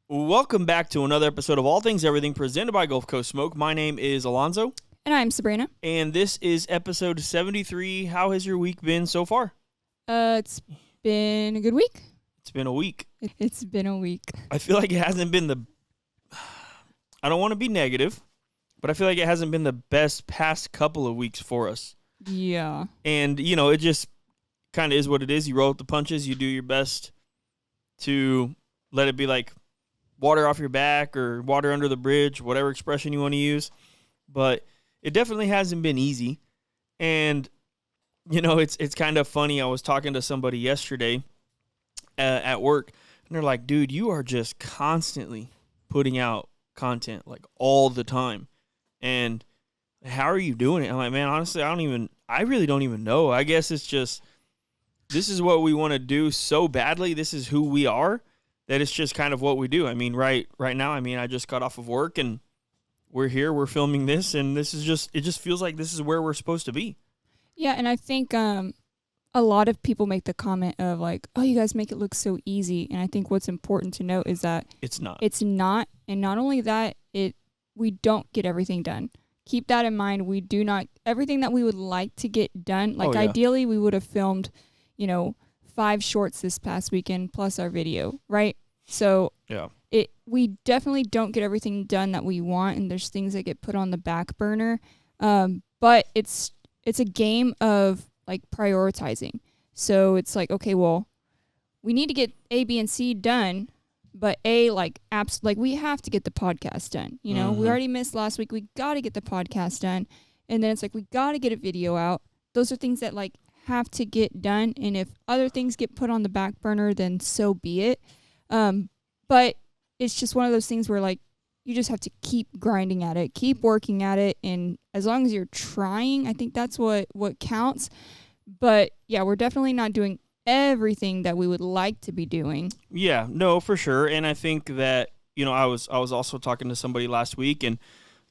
Welcome back to another episode of All Things Everything presented by Gulf Coast Smoke. My name is Alonzo. And I'm Sabrina. And this is episode 73. How has your week been so far? It's been a good week. It's been a week. It's been a week. I feel like it hasn't been I don't want to be negative, but I feel like it hasn't been the best past couple of weeks for us. Yeah. And, it just kind of is what it is. You roll with the punches. You do your best to let it be like water off your back or water under the bridge, whatever expression you want to use. But it definitely hasn't been easy. And, it's kind of funny. I was talking to somebody yesterday at work, and they're like, dude, you are just constantly putting out content, like all the time. And how are you doing it? I'm like, man, honestly, I really don't even know. I guess it's just, this is what we want to do so badly. This is who we are. That it's just kind of what we do. I mean, right now, I just got off of work and we're here, we're filming this, and it just feels like this is where we're supposed to be. Yeah, and I think a lot of people make the comment of like, oh, you guys make it look so easy. And I think what's important to note is that it's not. It's not. And not only that, we don't get everything done. Keep that in mind. We do not, everything that we would like to get done, like ideally we would have filmed, 5 shorts this past weekend plus our video, right? So yeah, we definitely don't get everything done that we want, and there's things that get put on the back burner. But it's a game of like prioritizing. So it's like, okay, well, we need to get A, B, and C done, but we have to get the podcast done. We already missed last week. We got to get the podcast done, and then it's like we got to get a video out. Those are things that like have to get done, and if other things get put on the back burner, then so be it. But it's just one of those things where like you just have to keep grinding at it, keep working at it, and as long as you're trying, I think that's what counts. But yeah, we're definitely not doing everything that we would like to be doing. Yeah, no, for sure. And I think that I was also talking to somebody last week, and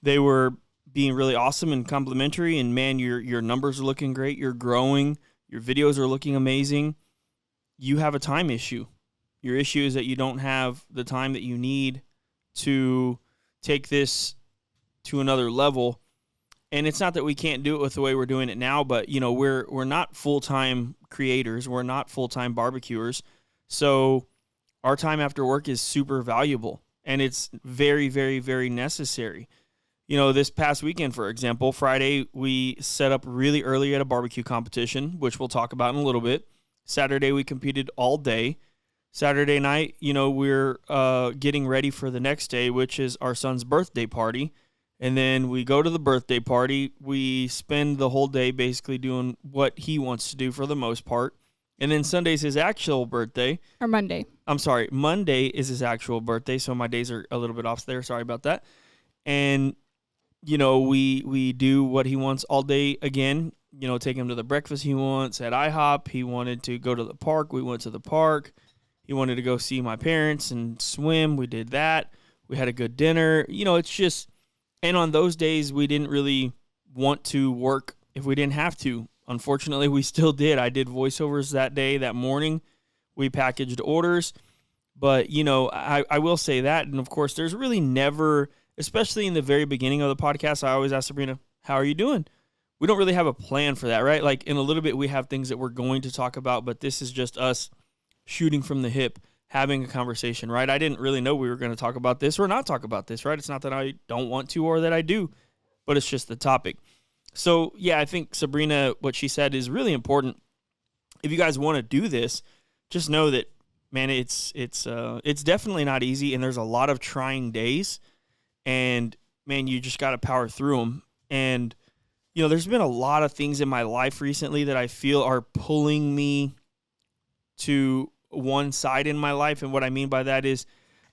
they were being really awesome and complimentary, and man, your numbers are looking great. You're growing. Your videos are looking amazing. You have a time issue. Your issue is that you don't have the time that you need to take this to another level. And it's not that we can't do it with the way we're doing it now, but we're not full-time creators. We're not full-time barbecuers. So our time after work is super valuable, and it's very, very, very necessary. This past weekend, for example, Friday, we set up really early at a barbecue competition, which we'll talk about in a little bit. Saturday, we competed all day. Saturday night, we're getting ready for the next day, which is our son's birthday party. And then we go to the birthday party. We spend the whole day basically doing what he wants to do for the most part. And then Sunday's his actual birthday. Or Monday. I'm sorry. Monday is his actual birthday, so my days are a little bit off there. Sorry about that. And we do what he wants all day again. Take him to the breakfast he wants at IHOP. He wanted to go to the park. We went to the park. He wanted to go see my parents and swim. We did that. We had a good dinner. It's just, and on those days, we didn't really want to work if we didn't have to. Unfortunately, we still did. I did voiceovers that morning. We packaged orders. But, I will say that. And, of course, there's really never, especially in the very beginning of the podcast, I always ask Sabrina, how are you doing? We don't really have a plan for that, right? Like, in a little bit, we have things that we're going to talk about, but this is just us shooting from the hip, having a conversation, right? I didn't really know we were going to talk about this or not talk about this, right? It's not that I don't want to or that I do, but it's just the topic. So, yeah, I think Sabrina, what she said is really important. If you guys want to do this, just know that, man, it's definitely not easy, and there's a lot of trying days, and, man, you just got to power through them. And, there's been a lot of things in my life recently that I feel are pulling me to one side in my life, and what I mean by that is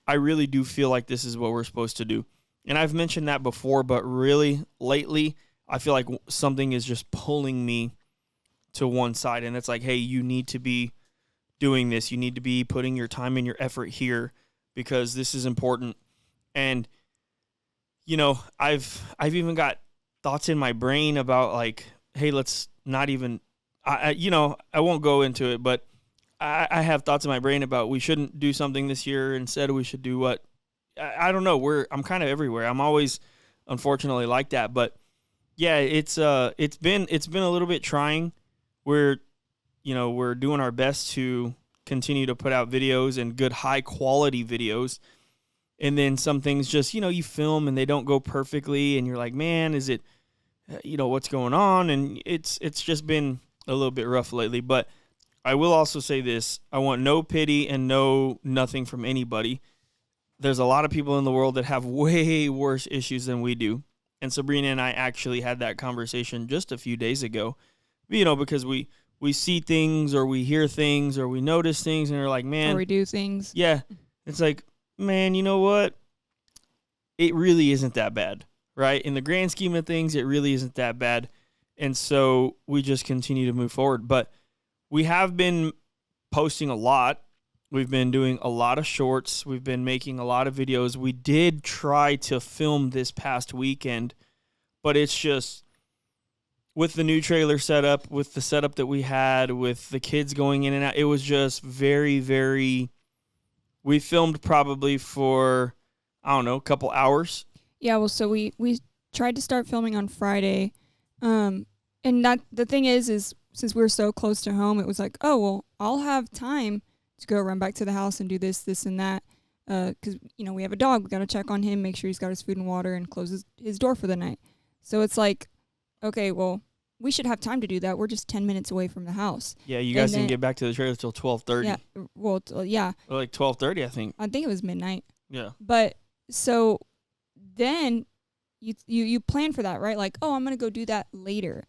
I really do feel like this is what we're supposed to do. And I've mentioned that before, but really lately I feel like something is just pulling me to one side, and it's like, hey, you need to be doing this. You need to be putting your time and your effort here because this is important. And I've even got thoughts in my brain about like, hey, let's not even I won't go into it, but I have thoughts in my brain about we shouldn't do something this year. Instead, we should do what I don't know. I'm kind of everywhere. I'm always unfortunately like that, but yeah, it's been a little bit trying. We're we're doing our best to continue to put out videos and good high quality videos. And then some things just, you film and they don't go perfectly and you're like, man, is it what's going on? And it's just been a little bit rough lately, but I will also say this. I want no pity and nothing from anybody. There's a lot of people in the world that have way worse issues than we do. And Sabrina and I actually had that conversation just a few days ago, because we see things or we hear things or we notice things and we're like, man. Or we do things. Yeah. It's like, man, you know what? It really isn't that bad, right? In the grand scheme of things, it really isn't that bad. And so we just continue to move forward. But we have been posting a lot. We've been doing a lot of shorts. We've been making a lot of videos. We did try to film this past weekend, but it's just with the new trailer setup, with the setup that we had, with the kids going in and out, it was just very, very... We filmed probably for, I don't know, a couple hours. Yeah, well, so we tried to start filming on Friday. And that the thing is since we're so close to home, it was like, oh, well, I'll have time to go run back to the house and do this, and that. Because, we have a dog. We got to check on him, make sure he's got his food and water, and close his door for the night. So it's like, okay, well, we should have time to do that. We're just 10 minutes away from the house. Yeah, you guys didn't get back to the trailer till 12:30. Yeah, well, yeah. Or like 12:30, I think. I think it was midnight. Yeah. But so then you plan for that, right? Like, oh, I'm going to go do that later.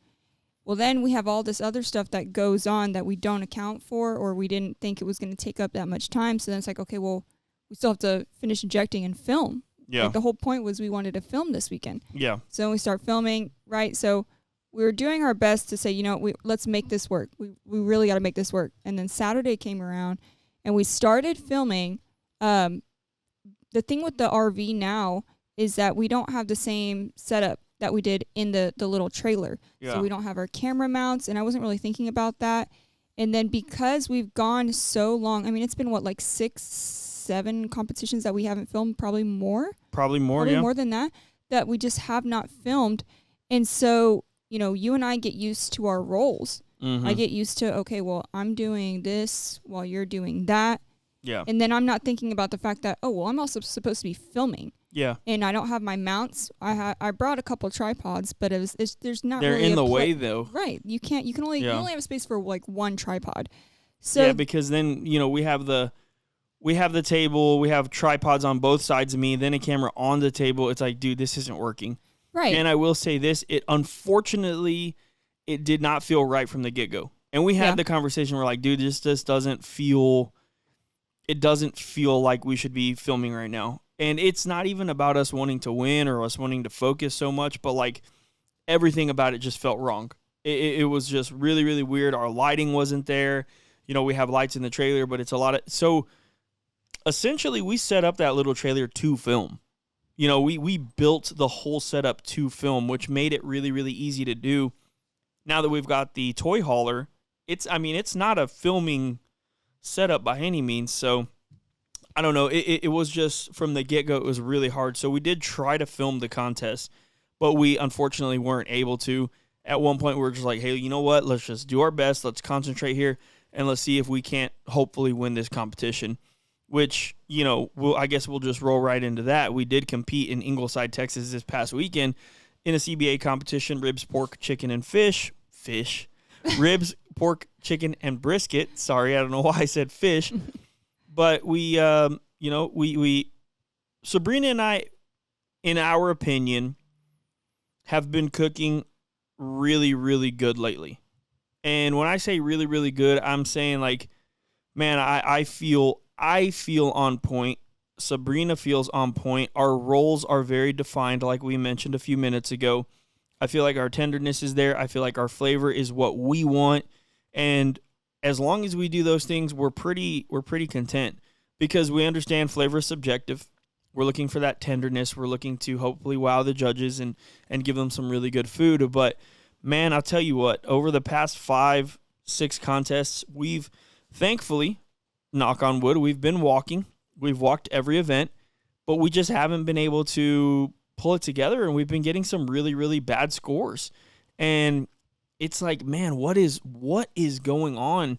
Well, then we have all this other stuff that goes on that we don't account for, or we didn't think it was going to take up that much time. So then it's like, okay, well, we still have to finish injecting and film. Yeah. Like the whole point was we wanted to film this weekend. Yeah. So we start filming, right? So we were doing our best to say, let's make this work. We really got to make this work. And then Saturday came around, and we started filming. The thing with the RV now is that we don't have the same setup that we did in the little trailer. Yeah. So we don't have our camera mounts, and I wasn't really thinking about that. And then because we've gone so long, I mean, it's been like 6-7 competitions that we haven't filmed, probably more. Probably more than that we just have not filmed. And so, you and I get used to our roles. Mm-hmm. I get used to, okay, well, I'm doing this while you're doing that. Yeah. And then I'm not thinking about the fact that, oh, well, I'm also supposed to be filming. Yeah. And I don't have my mounts. I brought a couple tripods, but there's not. They're really in the way though. Right. You can only have space for like one tripod. So yeah, because then we have the table, we have tripods on both sides of me, then a camera on the table. It's like, dude, this isn't working. Right. And I will say this: unfortunately, it did not feel right from the get go. And we had the conversation. We're like, dude, this just doesn't feel. It doesn't feel like we should be filming right now. And it's not even about us wanting to win or us wanting to focus so much, but like everything about it just felt wrong. It was just really, really weird. Our lighting wasn't there. We have lights in the trailer, but it's a lot of... So essentially we set up that little trailer to film. We built the whole setup to film, which made it really, really easy to do. Now that we've got the toy hauler, it's not a filming setup by any means, so... I don't know. It was just from the get-go, it was really hard. So we did try to film the contest, but we unfortunately weren't able to. At one point, we were just like, hey, you know what? Let's just do our best. Let's concentrate here, and let's see if we can't hopefully win this competition, which, I guess we'll just roll right into that. We did compete in Ingleside, Texas this past weekend in a CBA competition, ribs, pork, chicken, and fish. Ribs, pork, chicken, and brisket. Sorry, I don't know why I said fish. But we Sabrina and I, in our opinion, have been cooking really, really good lately. And when I say really, really good, I'm saying like, man, I feel on point. Sabrina feels on point. Our roles are very defined, like we mentioned a few minutes ago. I feel like our tenderness is there. I feel like our flavor is what we want. And as long as we do those things, we're pretty content, because we understand flavor is subjective. We're looking for that tenderness. We're looking to hopefully wow the judges and give them some really good food. But man, I'll tell you what, over the past 5-6 contests, we've thankfully, knock on wood, we've been walking. We've walked every event, but we just haven't been able to pull it together, and we've been getting some really, really bad scores. And it's like, man, what is going on?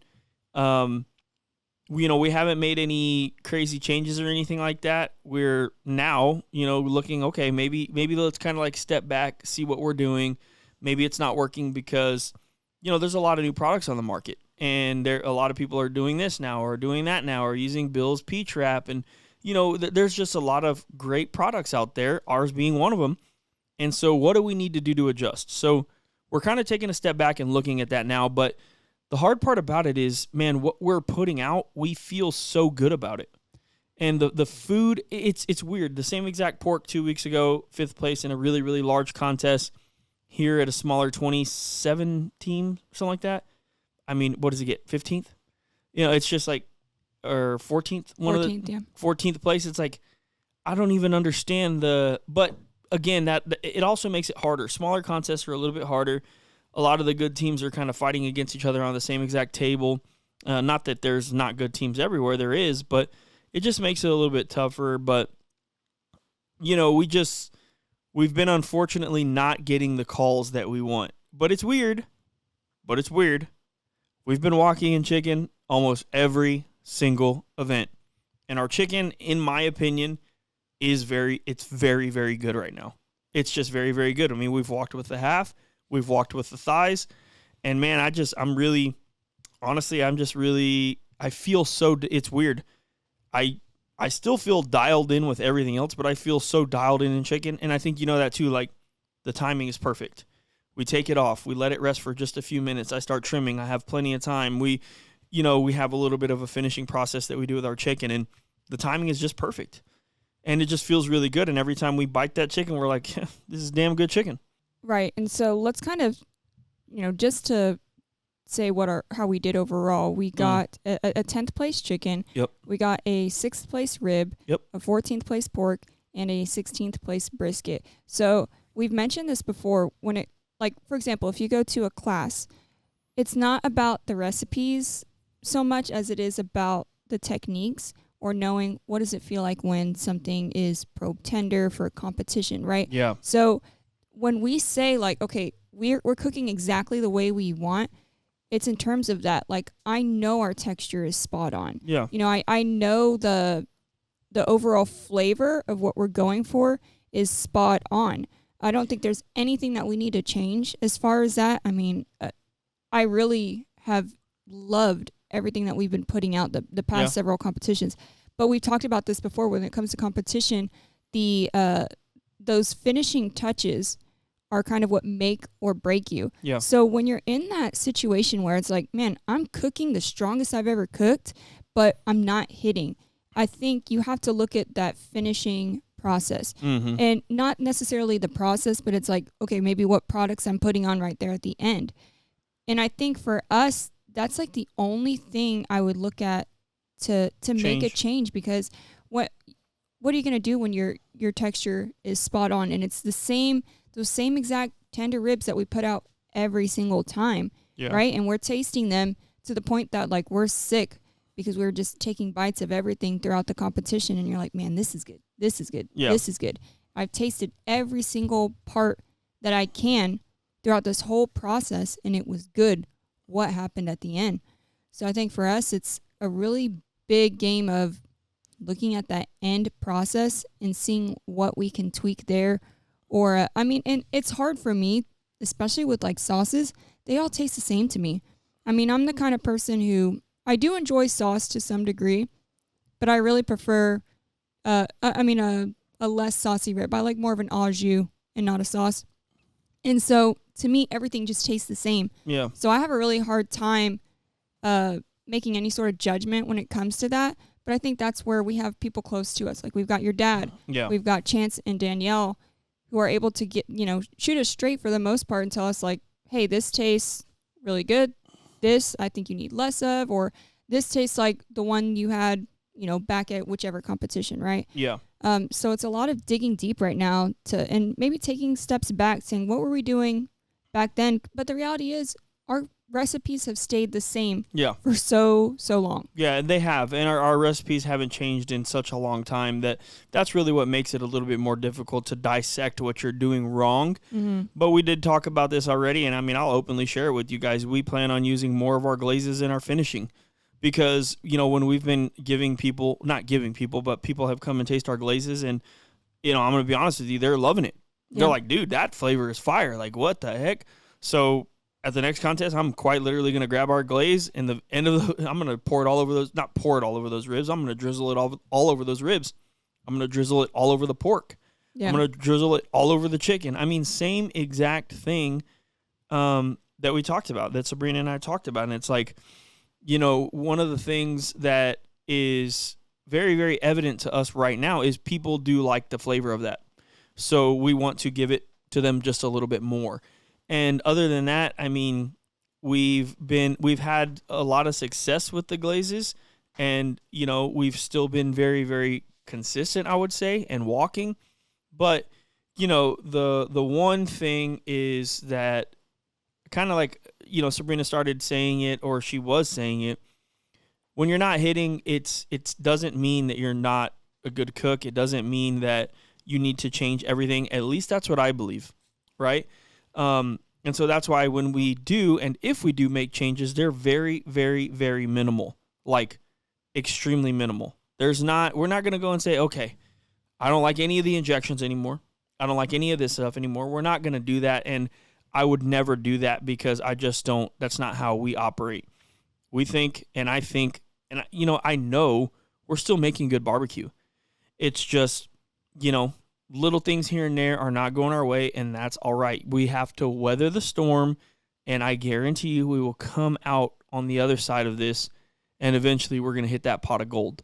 We haven't made any crazy changes or anything like that. We're now, looking, okay, maybe let's kind of like step back, see what we're doing. Maybe it's not working because, there's a lot of new products on the market, and a lot of people are doing this now or doing that now or using Bill's P-Trap. And, there's just a lot of great products out there, ours being one of them. And so what do we need to do to adjust? So we're kind of taking a step back and looking at that now, but the hard part about it is, man, what we're putting out, we feel so good about it. And the food, it's weird. The same exact pork 2 weeks ago, 5th place in a really, really large contest here at a smaller 27 team, something like that. I mean, what does it get? 15th? It's just like, or 14th? 14th, yeah. 14th place. It's like, I don't even understand but again, it also makes it harder. Smaller contests are a little bit harder. A lot of the good teams are kind of fighting against each other on the same exact table. Not that there's not good teams everywhere. There is, but it just makes it a little bit tougher. But, we've been unfortunately not getting the calls that we want. But it's weird. We've been walking in chicken almost every single event. And our chicken, in my opinion, it's very, very good right now. It's just very, very good. I mean, we've walked with the half. We've walked with the thighs, and man, I feel so, it's weird. I still feel dialed in with everything else, but I feel so dialed in chicken, and I think that too, like, the timing is perfect. We take it off. We let it rest for just a few minutes. I start trimming. I have plenty of time. We have a little bit of a finishing process that we do with our chicken, and the timing is just perfect. And it just feels really good, and every time we bite that chicken, we're like, this is damn good chicken. Right. And so let's kind of, just to say how we did overall, we got a 10th place chicken. Yep. We got a 6th place rib. Yep. A 14th place pork, and a 16th place brisket. So we've mentioned this before when for example, if you go to a class, it's not about the recipes so much as it is about the techniques or knowing what does it feel like when something is probe tender for a competition, right? Yeah. So when we say like, okay, we're cooking exactly the way we want, it's in terms of that. Like, I know our texture is spot on. Yeah. I know the overall flavor of what we're going for is spot on. I don't think there's anything that we need to change as far as that. I mean, I really have loved everything that we've been putting out the past several competitions. But we've talked about this before when it comes to competition, those finishing touches are kind of what make or break you. Yeah. So when you're in that situation where it's like, man, I'm cooking the strongest I've ever cooked, but I'm not hitting, I think you have to look at that finishing process. Mm-hmm. And not necessarily the process, but it's like, okay, maybe what products I'm putting on right there at the end. And I think for us, that's like the only thing I would look at to make a change, because what are you going to do when your texture is spot on and it's those same exact tender ribs that we put out every single time, right? And we're tasting them to the point that like we're sick because we're just taking bites of everything throughout the competition, and you're like, man, this is good. This is good. Yeah. This is good. I've tasted every single part that I can throughout this whole process, and it was good. What happened at the end? So I think for us, it's a really big game of looking at that end process and seeing what we can tweak there. Or, and it's hard for me, especially with like sauces. They all taste the same to me. I mean, I'm the kind of person who, I do enjoy sauce to some degree, but I really prefer, a less saucy rib. I like more of an au jus and not a sauce. And so to me, everything just tastes the same. Yeah. So I have a really hard time making any sort of judgment when it comes to that. But I think that's where we have people close to us. Like we've got your dad. Yeah. We've got Chance and Danielle who are able to get, shoot us straight for the most part and tell us like, hey, this tastes really good. This I think you need less of, or this tastes like the one you had, back at whichever competition, right? Yeah. So it's a lot of digging deep right now and maybe taking steps back, saying, what were we doing back then? But the reality is our recipes have stayed the same Yeah. for so long. Yeah, they have. And our recipes haven't changed in such a long time that's really what makes it a little bit more difficult to dissect what you're doing wrong. Mm-hmm. But we did talk about this already, and I mean, I'll openly share it with you guys. We plan on using more of our glazes in our finishing because, when we've been not giving people, but people have come and taste our glazes, and, I'm going to be honest with you, they're loving it. Yeah. They're like, dude, that flavor is fire. Like, what the heck? So at the next contest, I'm quite literally going to grab our glaze and I'm going to pour it all over not pour it all over those ribs. I'm going to drizzle it all over those ribs. I'm going to drizzle it all over the pork. Yeah. I'm going to drizzle it all over the chicken. I mean, same exact thing that we talked about, that Sabrina and I talked about. And it's like, one of the things that is very, very evident to us right now is people do like the flavor of that. So we want to give it to them just a little bit more. And other than that, I mean, we've had a lot of success with the glazes, and, we've still been very, very consistent, I would say, and walking. But, the one thing is that kind of like, Sabrina started saying it, or she was saying it, when you're not hitting, it doesn't mean that you're not a good cook. It doesn't mean that you need to change everything. At least that's what I believe, right? And so that's why when we do, and if we do make changes, they're very, very, very minimal, like extremely minimal. We're not going to go and say, okay, I don't like any of the injections anymore. I don't like any of this stuff anymore. We're not going to do that. And I would never do that because that's not how we operate. We think, and I think, and I know we're still making good barbecue. It's just, little things here and there are not going our way, and that's all right. We have to weather the storm, and I guarantee you we will come out on the other side of this, and eventually we're going to hit that pot of gold.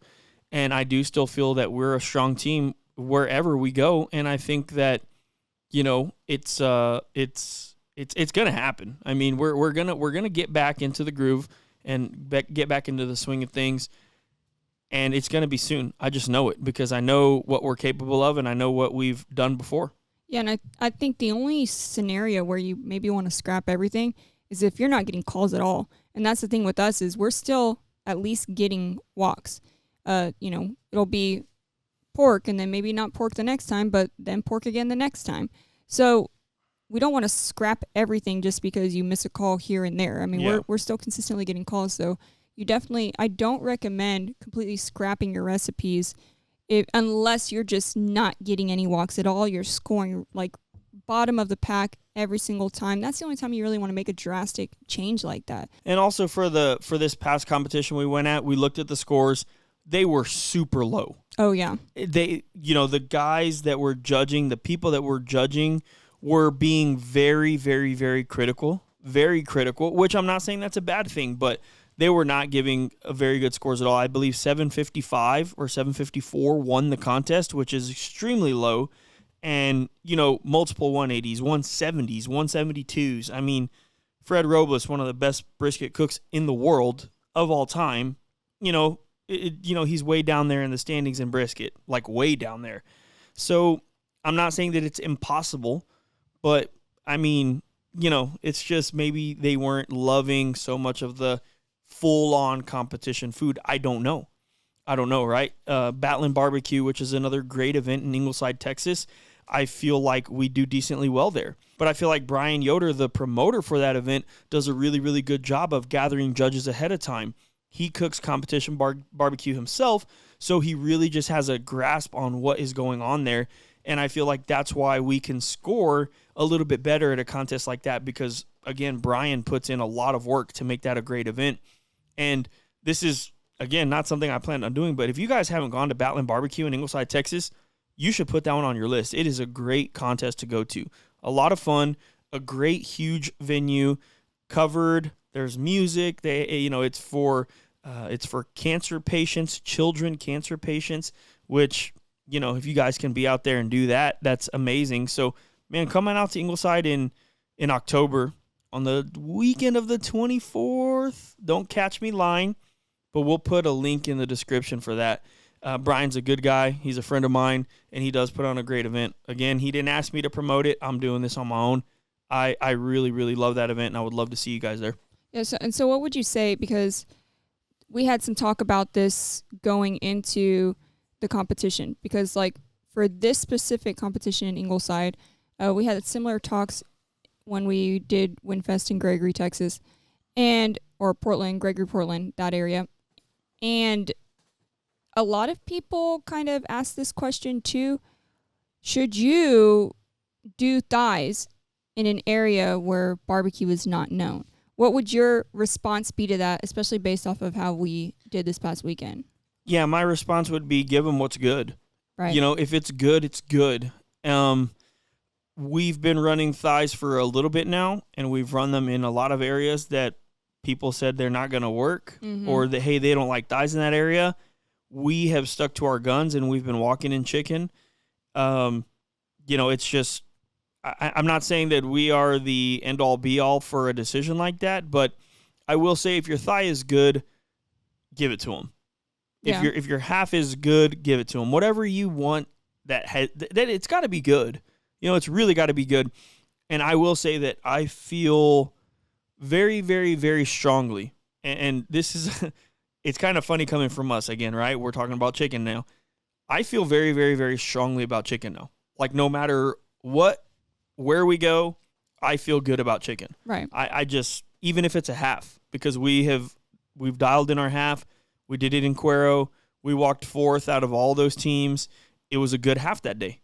And I do still feel that we're a strong team wherever we go, and I think that, it's going to happen. I mean, we're gonna get back into the groove and get back into the swing of things. And it's going to be soon. I just know it because I know what we're capable of and I know what we've done before. Yeah, and I think the only scenario where you maybe want to scrap everything is if you're not getting calls at all. And that's the thing with us is we're still at least getting walks. It'll be pork and then maybe not pork the next time, but then pork again the next time. So we don't want to scrap everything just because you miss a call here and there. I mean, we're still consistently getting calls, so I don't recommend completely scrapping your recipes unless you're just not getting any walks at all. You're scoring like bottom of the pack every single time. That's the only time you really want to make a drastic change like that. And also for this past competition we went at, we looked at the scores. They were super low. Oh yeah. The guys that were judging, the people that were judging were being very, very, very critical, which I'm not saying that's a bad thing, but they were not giving a very good scores at all. I believe 755 or 754 won the contest, which is extremely low. And, multiple 180s, 170s, 172s. I mean, Fred Robles, one of the best brisket cooks in the world of all time, he's way down there in the standings in brisket, like way down there. So I'm not saying that it's impossible, but I mean, it's just maybe they weren't loving so much of the full-on competition food. I don't know, right? Batlin Barbecue, which is another great event in Ingleside, Texas. I feel like we do decently well there. But I feel like Brian Yoder, the promoter for that event, does a really, really good job of gathering judges ahead of time. He cooks competition barbecue himself, so he really just has a grasp on what is going on there. And I feel like that's why we can score a little bit better at a contest like that because, again, Brian puts in a lot of work to make that a great event. And this is, again, not something I plan on doing, but if you guys haven't gone to Batlin Barbecue in Ingleside, Texas, you should put that one on your list. It is a great contest to go to. A lot of fun, a great, huge venue, covered. There's music. It's for cancer patients, children cancer patients, which, if you guys can be out there and do that, that's amazing. So, man, coming out to Ingleside in October, on the weekend of the 24th, don't catch me lying, but we'll put a link in the description for that. Brian's a good guy. He's a friend of mine, and he does put on a great event. Again, he didn't ask me to promote it. I'm doing this on my own. I really, really love that event, and I would love to see you guys there. Yeah. So what would you say? Because we had some talk about this going into the competition. Because like for this specific competition in Ingleside, we had similar talks when we did Winfest in Gregory, Texas, or Portland, Gregory, Portland, that area, and a lot of people kind of ask this question too. Should you do thighs in an area where barbecue is not known? What would your response be to that, especially based off of how we did this past weekend? Yeah, my response would be give them what's good. Right. You know, if it's good, it's good. We've been running thighs for a little bit now, and we've run them in a lot of areas that people said they're not going to work, or that, hey, they don't like thighs in that area. We have stuck to our guns, and we've been walking in chicken. You know, it's just, I'm not saying that we are the end-all, be-all for a decision like that, but I will say if your thigh is good, give it to them. Yeah. If your half is good, give it to them. Whatever you want, that it's got to be good. You know, it's really got to be good. And I will say that I feel very, very, very strongly, and this is, it's kind of funny coming from us again, right? We're talking about chicken now. I feel very, very, very strongly about chicken now. Like no matter where we go, I feel good about chicken. Right. I just, even if it's a half, because we've dialed in our half. We did it in Cuero. We walked fourth out of all those teams. It was a good half that day.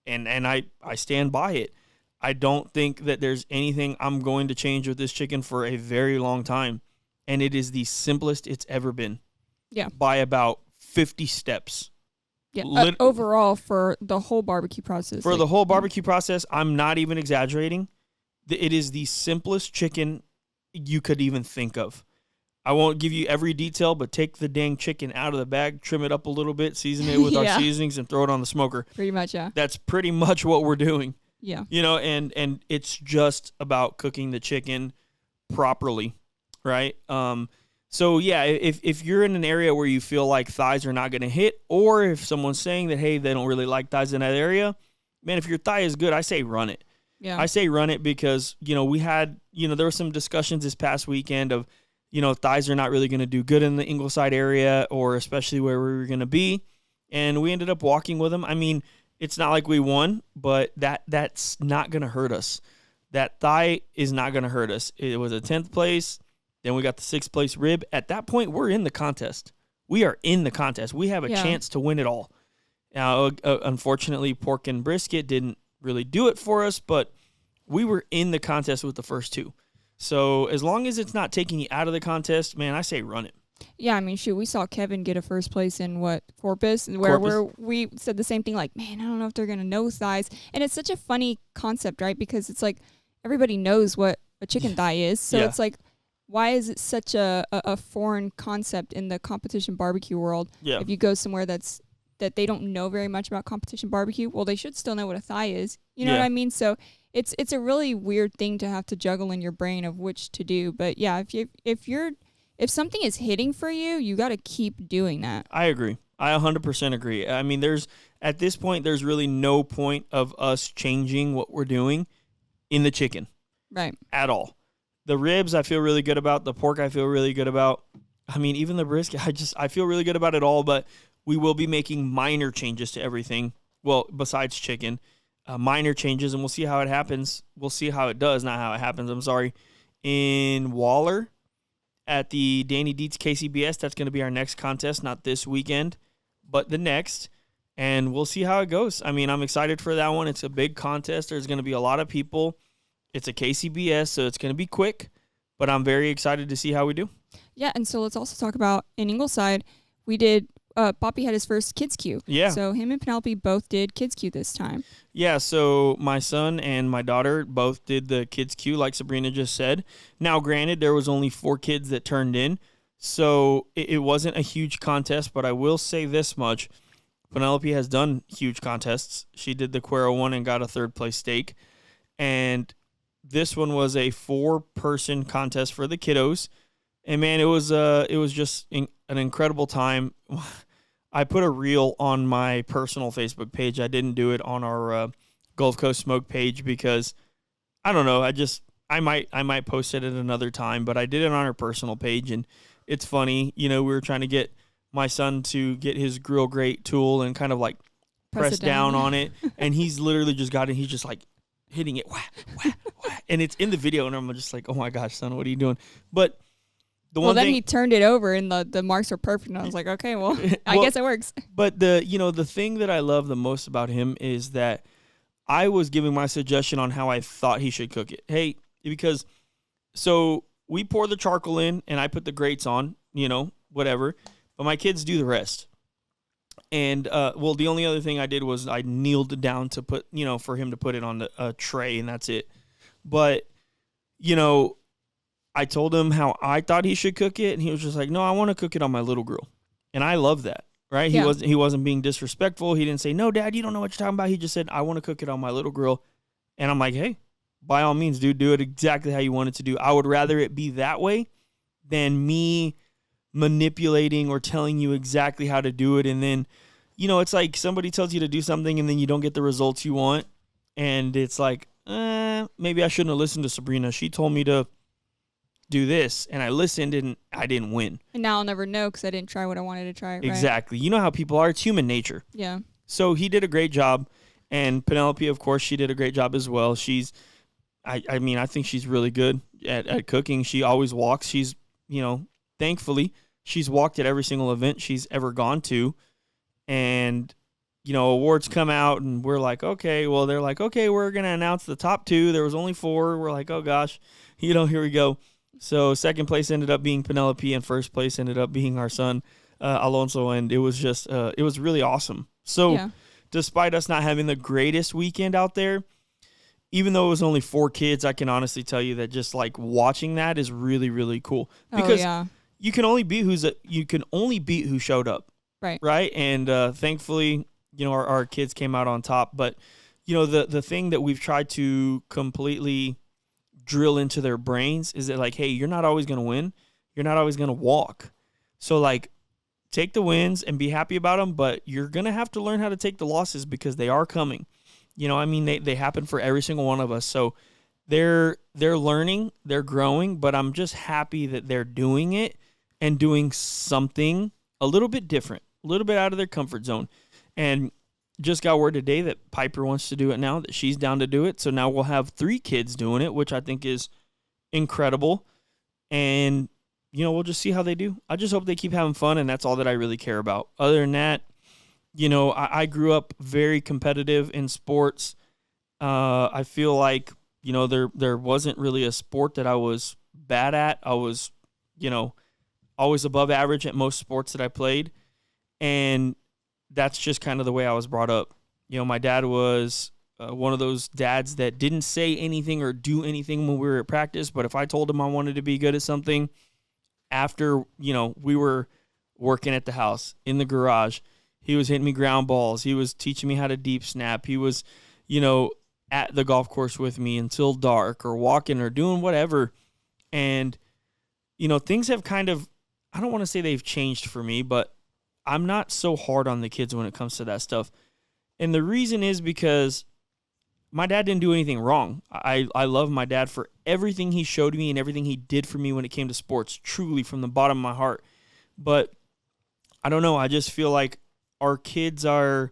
And I stand by it. I don't think that there's anything I'm going to change with this chicken for a very long time. And it is the simplest it's ever been. Yeah. By about 50 steps. Yeah. Overall, for the whole barbecue process. For the whole barbecue process, I'm not even exaggerating. It is the simplest chicken you could even think of. I won't give you every detail, but take the dang chicken out of the bag, trim it up a little bit, season it with our seasonings, and throw it on the smoker. Pretty much, yeah. That's pretty much what we're doing. Yeah. You know, and it's just about cooking the chicken properly, right? So, yeah, if you're in an area where you feel like thighs are not going to hit, or if someone's saying that, hey, they don't really like thighs in that area, man, if your thigh is good, I say run it. Yeah. I say run it because, you know, there were some discussions this past weekend of, you know, thighs are not really going to do good in the Ingleside area, or especially where we were going to be. And we ended up walking with them. I mean, it's not like we won, but that's not going to hurt us. That thigh is not going to hurt us. It was a 10th place. Then we got the 6th place rib. At that point, we're in the contest. We are in the contest. We have a chance to win it all. Now, unfortunately, pork and brisket didn't really do it for us, but we were in the contest with the first two. So as long as it's not taking you out of the contest, man, I say run it. Yeah, I mean, shoot, we saw Kevin get a first place in Corpus, where we said the same thing, like, man, I don't know if they're going to nose thighs. And it's such a funny concept, right? Because it's like everybody knows what a chicken thigh is. So it's like, why is it such a foreign concept in the competition barbecue world? Yeah. If you go somewhere that they don't know very much about competition barbecue, well, they should still know what a thigh is. You know what I mean? So it's a really weird thing to have to juggle in your brain of which to do. But yeah, if something is hitting for you, you got to keep doing that. I agree. I 100% agree. I mean, at this point, there's really no point of us changing what we're doing in the chicken. Right. At all. The ribs, I feel really good about. The pork, I feel really good about. I mean, even the brisket, I feel really good about it all, but we will be making minor changes to everything. Well, besides chicken, minor changes, and we'll see how it happens. We'll see how it does, not how it happens. I'm sorry. In Waller, at the Danny Dietz KCBS, that's going to be our next contest, not this weekend, but the next, and we'll see how it goes. I mean, I'm excited for that one. It's a big contest. There's going to be a lot of people. It's a KCBS, so it's going to be quick, but I'm very excited to see how we do. Yeah, and so let's also talk about in Ingleside, we did Poppy had his first kids queue. Yeah. So him and Penelope both did kids queue this time. Yeah, so my son and my daughter both did the kids queue, like Sabrina just said. Now, granted, there was only 4 kids that turned in, so it wasn't a huge contest, but I will say this much. Penelope has done huge contests. She did the Cuero one and got a 3rd place steak. And this one was a 4-person contest for the kiddos. And, man, it was just an incredible time. I put a reel on my personal Facebook page. I didn't do it on our Gulf Coast Smoke page because, I don't know, I might post it at another time, but I did it on our personal page, and it's funny. We were trying to get my son to get his grill grate tool and kind of like press down on it, and he's literally just got it. He's just like hitting it, wah, wah, wah, and it's in the video, and I'm just like, oh my gosh, son, what are you doing? But then he turned it over, and the marks were perfect, and I was like, okay, well, I guess it works. But the thing that I love the most about him is that I was giving my suggestion on how I thought he should cook it. Hey, because so we pour the charcoal in, and I put the grates on, whatever, but my kids do the rest. And, the only other thing I did was I kneeled down to put, for him to put it on a tray, and that's it. But, I told him how I thought he should cook it, and he was just like, no, I want to cook it on my little grill. And I love that, right? Yeah. He wasn't being disrespectful. He didn't say, no, Dad, you don't know what you're talking about. He just said, I want to cook it on my little grill. And I'm like, hey, by all means, dude, do it exactly how you want it to do. I would rather it be that way than me manipulating or telling you exactly how to do it, and then it's like somebody tells you to do something and then you don't get the results you want, and it's like maybe I shouldn't have listened to Sabrina. She told me to do this, and I listened, and I didn't win, and now I'll never know because I didn't try what I wanted to try. Right? Exactly. You know how people are. It's human nature. Yeah. So he did a great job, and Penelope, of course, she did a great job as well. I think she's really good at cooking. She always walks. She's thankfully, she's walked at every single event she's ever gone to. And, awards come out, and we're like, okay, well, they're like, okay, we're going to announce the top 2. There was only 4. We're like, oh, gosh, here we go. So second place ended up being Penelope, and first place ended up being our son, Alonso. And it was just, it was really awesome. So despite us not having the greatest weekend out there, even though it was only 4 kids, I can honestly tell you that just like watching that is really, really cool. Because you can only beat who showed up. Right. And thankfully, our kids came out on top. But, the thing that we've tried to completely drill into their brains is that, like, hey, you're not always going to win. You're not always going to walk. So, like, take the wins and be happy about them. But you're going to have to learn how to take the losses because they are coming. They happen for every single one of us. So they're learning, they're growing, but I'm just happy that they're doing it and doing something a little bit different, a little bit out of their comfort zone. And just got word today that Piper wants to do it now, that she's down to do it. So now we'll have 3 kids doing it, which I think is incredible. And, we'll just see how they do. I just hope they keep having fun, and that's all that I really care about. Other than that, I grew up very competitive in sports. I feel like, there wasn't really a sport that I was bad at. I was, always above average at most sports that I played. And that's just kind of the way I was brought up. My dad was one of those dads that didn't say anything or do anything when we were at practice. But if I told him I wanted to be good at something after, we were working at the house, in the garage, he was hitting me ground balls. He was teaching me how to deep snap. He was, at the golf course with me until dark, or walking or doing whatever. And, things have kind of, I don't want to say they've changed for me, but I'm not so hard on the kids when it comes to that stuff. And the reason is because my dad didn't do anything wrong. I love my dad for everything he showed me and everything he did for me when it came to sports, truly from the bottom of my heart. But I don't know. I just feel like our kids are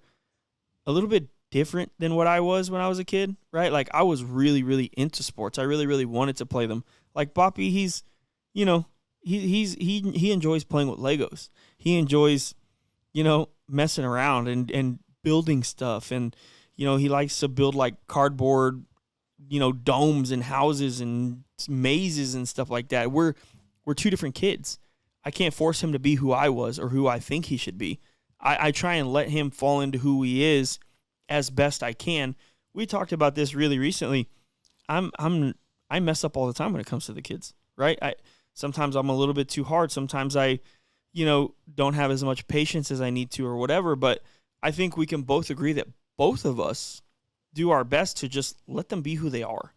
a little bit different than what I was when I was a kid, right? Like, I was really, really into sports. I really, really wanted to play them. Like Boppy, he's, he enjoys playing with Legos. He enjoys, messing around and building stuff. And, he likes to build like cardboard, domes and houses and mazes and stuff like that. We're 2 different kids. I can't force him to be who I was or who I think he should be. I try and let him fall into who he is as best I can. We talked about this really recently. I mess up all the time when it comes to the kids, right? Sometimes I'm a little bit too hard. Sometimes I, don't have as much patience as I need to or whatever. But I think we can both agree that both of us do our best to just let them be who they are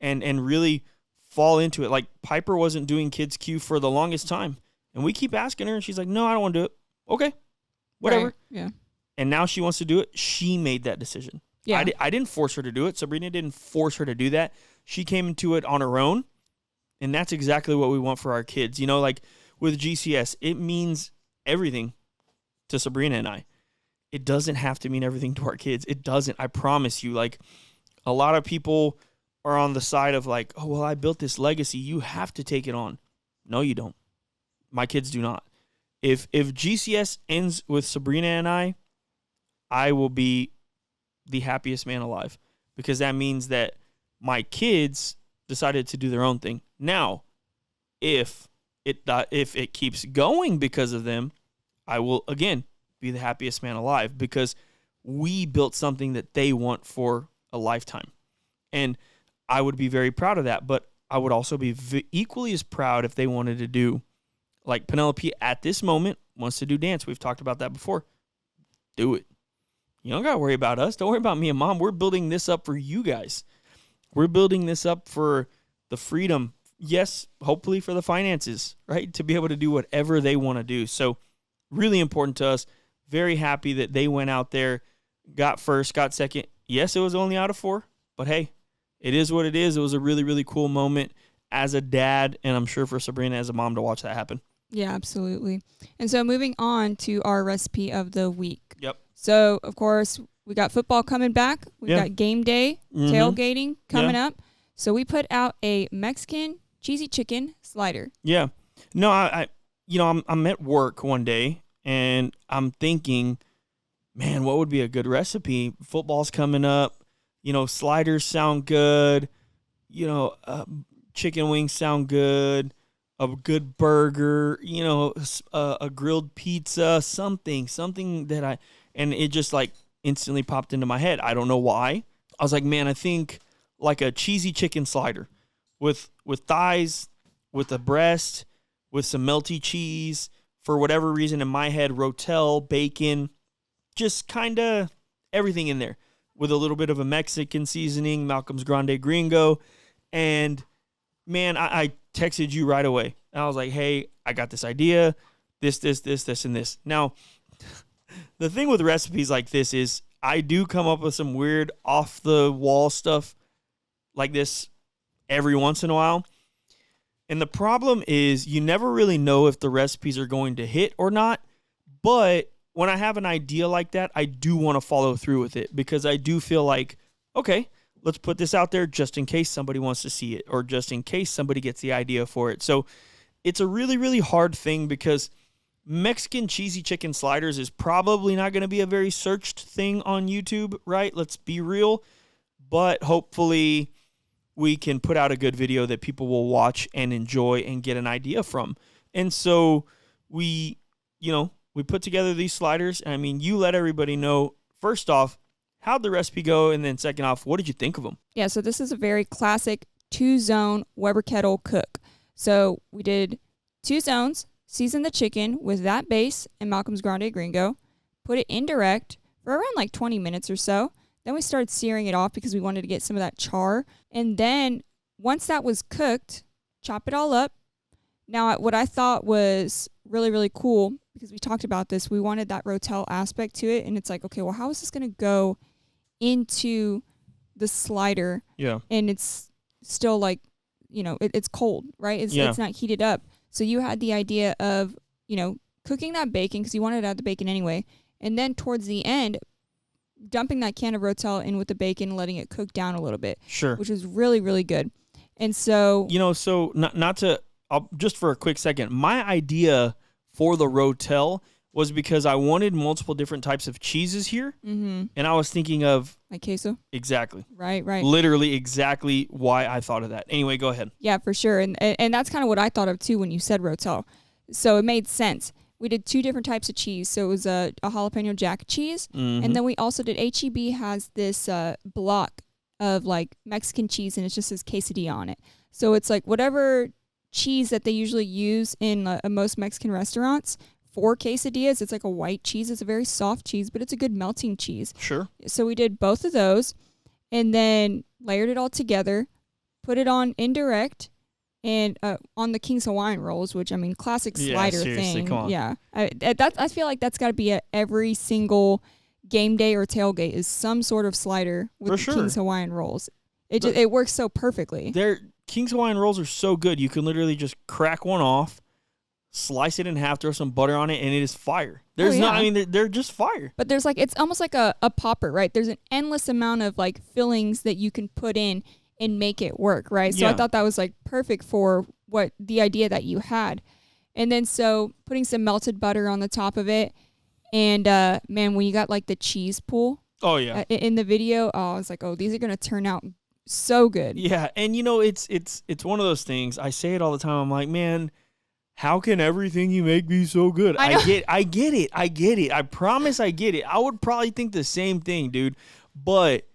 and really fall into it. Like, Piper wasn't doing Kids Q for the longest time. And we keep asking her, and she's like, no, I don't want to do it. Okay, whatever. Right. Yeah. And now she wants to do it. She made that decision. Yeah. I didn't force her to do it. Sabrina didn't force her to do that. She came into it on her own, and that's exactly what we want for our kids. You know, like with GCS, it means everything to Sabrina and I. It doesn't have to mean everything to our kids. It doesn't. I promise you. Like, a lot of people are on the side of like, oh, well, I built this legacy. You have to take it on. No, you don't. My kids do not. If GCS ends with Sabrina and I will be the happiest man alive, because that means that my kids decided to do their own thing. Now, if it keeps going because of them, I will again be the happiest man alive, because we built something that they want for a lifetime. And I would be very proud of that, but I would also be equally as proud if they wanted to do, like Penelope at this moment wants to do dance. We've talked about that before. Do it. You don't got to worry about us. Don't worry about me and Mom. We're building this up for you guys. We're building this up for the freedom. Yes, hopefully for the finances, right? To be able to do whatever they want to do. So really important to us. Very happy that they went out there, got first, got second. Yes, it was only out of 4, but hey, it is what it is. It was a really, really cool moment as a dad, and I'm sure for Sabrina as a mom to watch that happen. Yeah, absolutely. And so moving on to our recipe of the week. Yep. So, of course, we got football coming back. We got game day, tailgating coming up. So we put out a Mexican cheesy chicken slider. Yeah. No, I'm at work one day, and I'm thinking, man, what would be a good recipe? Football's coming up. You know, sliders sound good. You know, chicken wings sound good. A good burger, you know, a grilled pizza, something that and it just like instantly popped into my head. I don't know why. I was like, man, I think like a cheesy chicken slider with thighs, with a breast, with some melty cheese. For whatever reason, in my head, rotel, bacon, just kind of everything in there, with a little bit of a Mexican seasoning, Malcolm's Grande Gringo, and man, I texted you right away. And I was like, hey, I got this idea, this, and this. Now, the thing with recipes like this is I do come up with some weird off-the-wall stuff like this every once in a while. And the problem is you never really know if the recipes are going to hit or not. But when I have an idea like that, I do want to follow through with it, because I do feel like, okay, let's put this out there just in case somebody wants to see it, or just in case somebody gets the idea for it. So it's a really, really hard thing, because Mexican cheesy chicken sliders is probably not going to be a very searched thing on YouTube, right? Let's be real. But hopefully we can put out a good video that people will watch and enjoy and get an idea from. And so we put together these sliders. And I mean, you let everybody know, first off, how'd the recipe go? And then second off, what did you think of them? Yeah, so this is a very classic 2-zone Weber kettle cook. So we did 2 zones, seasoned the chicken with that base and Malcolm's Grande Gringo, put it in direct for around like 20 minutes or so. Then we started searing it off because we wanted to get some of that char. And then once that was cooked, chop it all up. Now, what I thought was really, really cool, because we talked about this, we wanted that rotel aspect to it. And it's like, okay, well, how is this going to go into the slider? Yeah. And it's still like, it's cold, right? It's not heated up. So you had the idea of, cooking that bacon, because you wanted to add the bacon anyway. And then towards the end, dumping that can of rotel in with the bacon and letting it cook down a little bit. Sure. Which is really, really good. And so... just for a quick second, my idea for the rotel was because I wanted multiple different types of cheeses here. Mm-hmm. And I was thinking of... like queso? Exactly. Right. Literally exactly why I thought of that. Anyway, go ahead. Yeah, for sure. And that's kind of what I thought of, too, when you said rotel. So it made sense. We did 2 different types of cheese. So it was a jalapeno jack cheese. Mm-hmm. And then we also did... H-E-B has this block of, like, Mexican cheese, and it just says quesadilla on it. So it's like whatever cheese that they usually use in most Mexican restaurants for quesadillas. It's like a white cheese. It's a very soft cheese, but it's a good melting cheese. Sure. So we did both of those and then layered it all together, put it on indirect and on the King's Hawaiian rolls, which, I mean, classic slider thing. Come on. Yeah. I feel like that's got to be at every single game day or tailgate is some sort of slider with the King's Hawaiian rolls. It works so perfectly. Their King's Hawaiian rolls are so good. You can literally just crack one off, slice it in half, throw some butter on it, and it is fire. There's no, I mean, they're just fire. But there's like, it's almost like a popper, right? There's an endless amount of like fillings that you can put in and make it work, right? So I thought that was like perfect for what the idea that you had. And then so putting some melted butter on the top of it. And man, when you got like the cheese pool in the video, I was like, oh, these are going to turn out so good. Yeah. And you know, it's one of those things. I say it all the time. I'm like, man, how can everything you make be so good? I get it. I promise I get it. I would probably think the same thing, dude. But